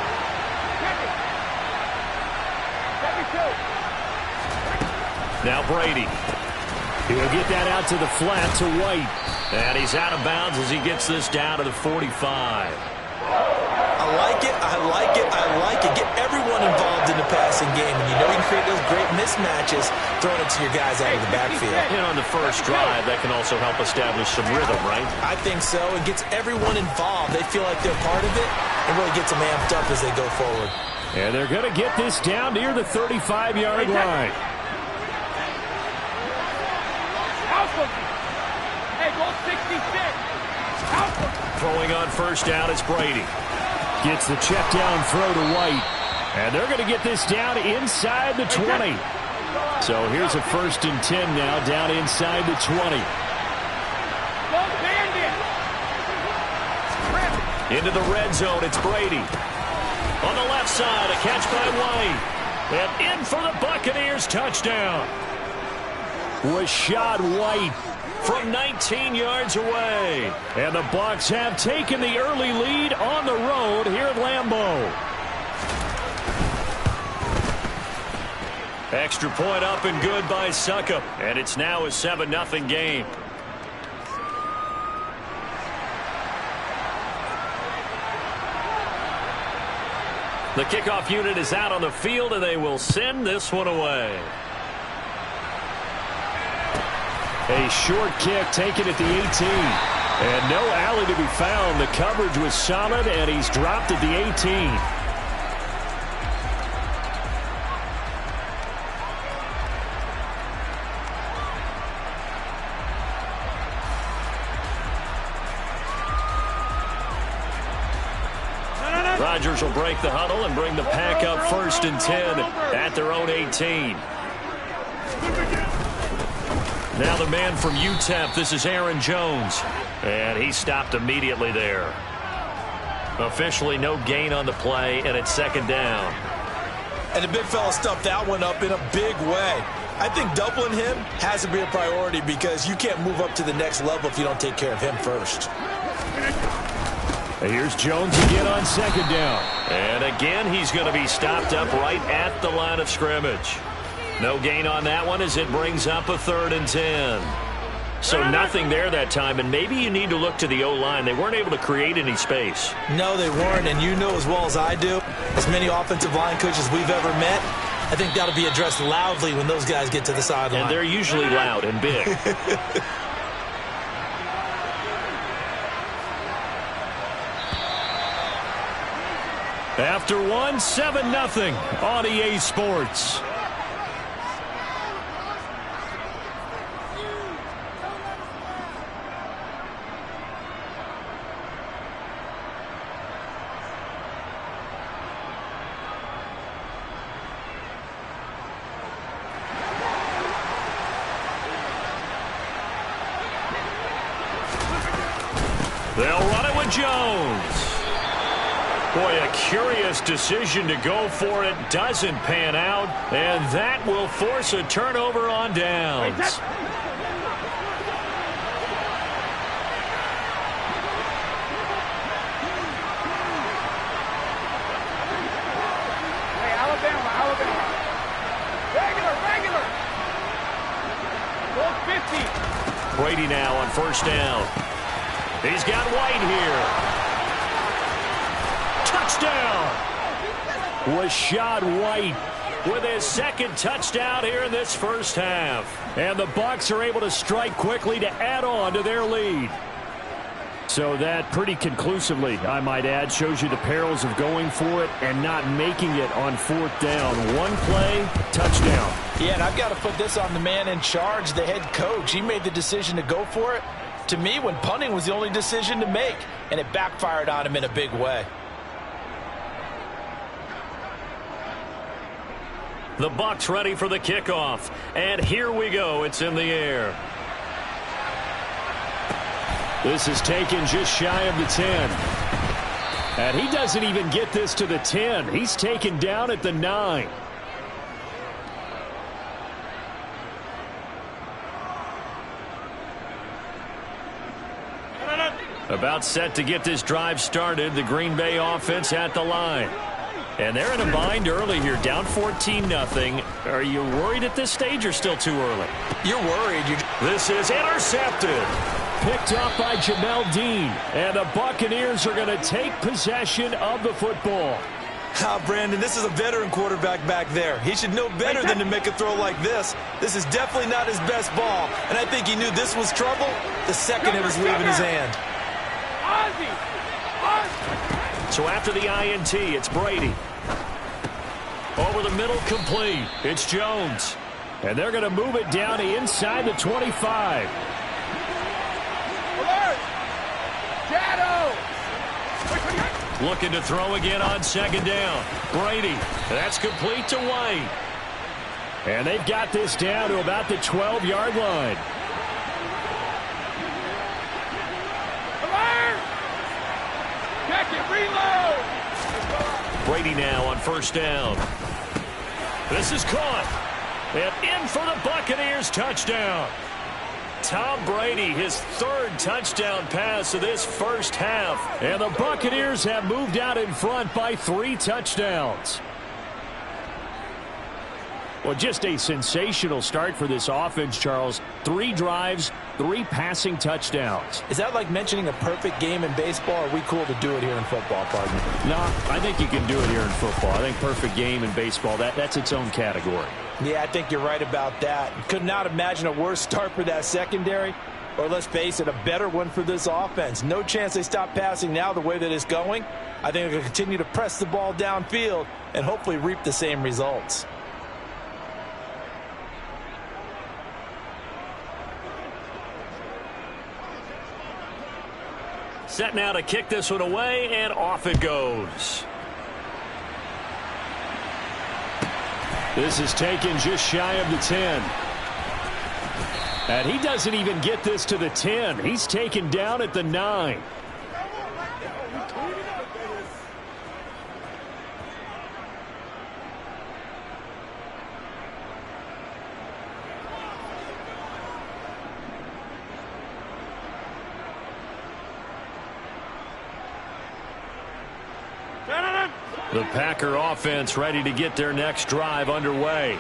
Now Brady. He'll get that out to the flat to White. And he's out of bounds as he gets this down to the 45. I like it, I like it, I like it. Get everyone involved in the passing game. And you know you can create those great mismatches throwing it to your guys out of the backfield. And on the first drive, that can also help establish some rhythm, right? I think so. It gets everyone involved. They feel like they're part of it and really gets them amped up as they go forward. And they're going to get this down near the 35-yard line. Hey, go 66. Throwing on 1st down, it's Brady. Gets the check down throw to White. And they're going to get this down inside the 20. So here's a 1st and 10 now down inside the 20. Into the red zone, it's Brady. On the left side, a catch by White. And in for the Buccaneers, touchdown. Rachaad White from 19 yards away. And the Bucs have taken the early lead on the road here at Lambeau. Extra point up and good by Succop. And it's now a 7-0 game. The kickoff unit is out on the field, and they will send this one away. A short kick taken at the 18. And no alley to be found. The coverage was solid, and he's dropped at the 18. Rodgers will break the huddle and bring the pack up 1st and 10 at their own 18. Now the man from UTEP, this is Aaron Jones. And he stopped immediately there. Officially no gain on the play, and it's 2nd down. And the big fella stuffed that one up in a big way. I think doubling him has to be a priority because you can't move up to the next level if you don't take care of him first. Here's Jones again on 2nd down. And again, he's going to be stopped up right at the line of scrimmage. No gain on that one as it brings up a 3rd and 10. So nothing there that time, and maybe you need to look to the O-line. They weren't able to create any space. No, they weren't, and you know as well as I do, as many offensive line coaches we've ever met, I think that'll be addressed loudly when those guys get to the sideline. And they're usually loud and big. After one, 7-0 on EA Sports. Jones. Boy, a curious decision to go for it. Doesn't pan out, and that will force a turnover on downs. Brady now on first down. He's got White here. Touchdown! Rashad White with his second touchdown here in this first half. And the Bucs are able to strike quickly to add on to their lead. So that pretty conclusively, I might add, shows you the perils of going for it and not making it on fourth down. One play, touchdown. Yeah, and I've got to put this on the man in charge, the head coach. He made the decision to go for it. To me, when punting was the only decision to make, and it backfired on him in a big way. The Bucs ready for the kickoff. And here we go. It's in the air. This is taken just shy of the 10. And he doesn't even get this to the 10. He's taken down at the 9. About set to get this drive started. The Green Bay offense at the line. And they're in a bind early here, down 14-0. Are you worried at this stage or still too early? You're worried. This is intercepted. Picked off by Jamel Dean. And the Buccaneers are going to take possession of the football. Brandon, this is a veteran quarterback back there. He should know better than to make a throw like this. This is definitely not his best ball. And I think he knew this was trouble the second it was leaving his hand. So after the INT, it's Brady. Over the middle, complete. It's Jones. And they're going to move it down to inside the 25. Looking to throw again on second down. Brady. That's complete to White. And they've got this down to about the 12-yard line. Brady now on first down. This is caught. And in for the Buccaneers, touchdown. Tom Brady, his third touchdown pass of this first half. And the Buccaneers have moved out in front by 3 touchdowns. Well, just a sensational start for this offense, Charles. 3 drives, 3 passing touchdowns. Is that like mentioning a perfect game in baseball? Or are we cool to do it here in football, partner? No, I think you can do it here in football. I think perfect game in baseball, that's its own category. Yeah, I think you're right about that. Could not imagine a worse start for that secondary. Or let's face it, a better one for this offense. No chance they stop passing now the way that it's going. I think they'll continue to press the ball downfield and hopefully reap the same results. Set now to kick this one away, and off it goes. This is taken just shy of the 10. And he doesn't even get this to the 10. He's taken down at the 9. The Packer offense ready to get their next drive underway.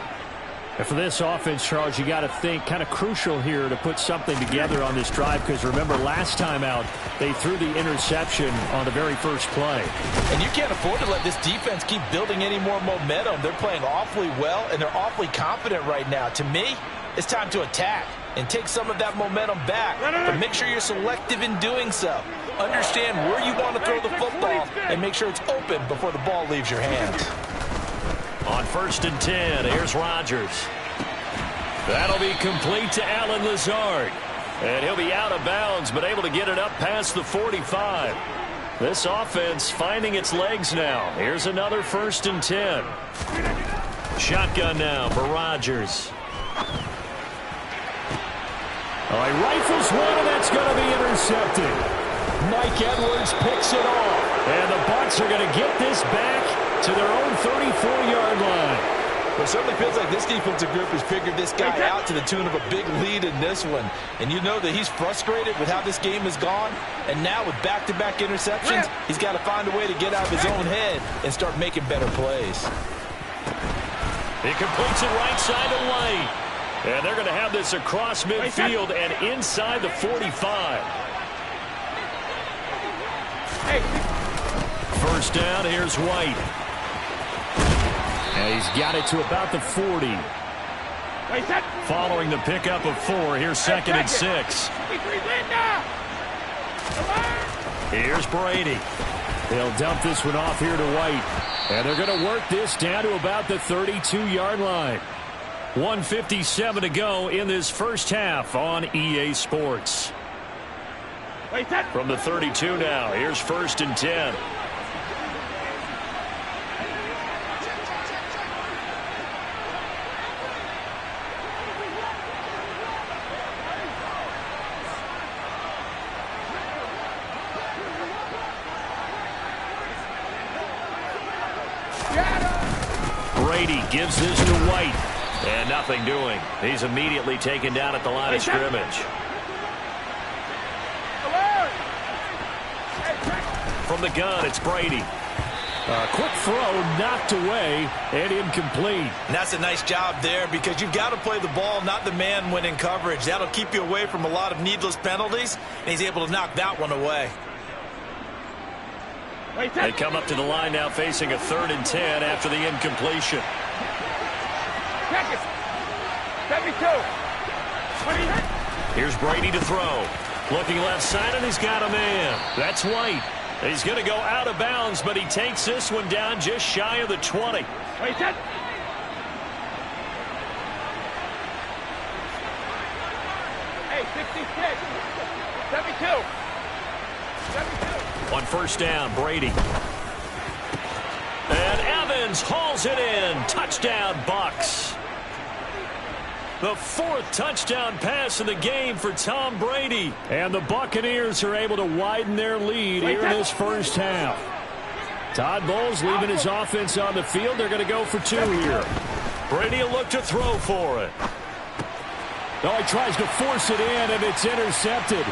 And for this offense, Charles, you got to think kind of crucial here to put something together on this drive, because remember last time out they threw the interception on the very first play. And you can't afford to let this defense keep building any more momentum. They're playing awfully well and they're awfully confident right now. To me, it's time to attack and take some of that momentum back. But make sure you're selective in doing so. Understand where you want to throw the football and make sure it's open before the ball leaves your hands. On 1st and 10, here's Rodgers. That'll be complete to Allen Lazard. And he'll be out of bounds, but able to get it up past the 45. This offense finding its legs now. Here's another 1st and 10. Shotgun now for Rodgers. He rifles one, and that's going to be intercepted. Mike Edwards picks it off. And the Bucs are going to get this back to their own 34-yard line. Well, it certainly feels like this defensive group has figured this guy out to the tune of a big lead in this one. And you know that he's frustrated with how this game has gone. And now with back-to-back interceptions, he's got to find a way to get out of his own head and start making better plays. He completes it right side to White. And they're going to have this across midfield and inside the 45. First down, here's White. And he's got it to about the 40. Following the pickup of 4, here's second and 6. Here's Brady. They'll dump this one off here to White. And they're going to work this down to about the 32-yard line. 1:57 to go in this first half on EA Sports. From the 32 now, here's first and 10. Brady gives this to White. And nothing doing. He's immediately taken down at the line of scrimmage. From the gun, it's Brady. Quick throw knocked away and incomplete. And that's a nice job there because you've got to play the ball, not the man when in coverage. That'll keep you away from a lot of needless penalties, and he's able to knock that one away. They come up to the line now facing a 3rd and 10 after the incompletion. 72. Here's Brady to throw. Looking left side, and he's got a man. That's White. He's going to go out of bounds, but he takes this one down just shy of the 20. Hey, 66. 72. 72. On first down, Brady. And Evans hauls it in. Touchdown, Bucs. The 4th touchdown pass of the game for Tom Brady. And the Buccaneers are able to widen their lead here in this first half. Todd Bowles leaving his offense on the field. They're going to go for 2 here. Brady will look to throw for it. Oh, he tries to force it in, and it's intercepted.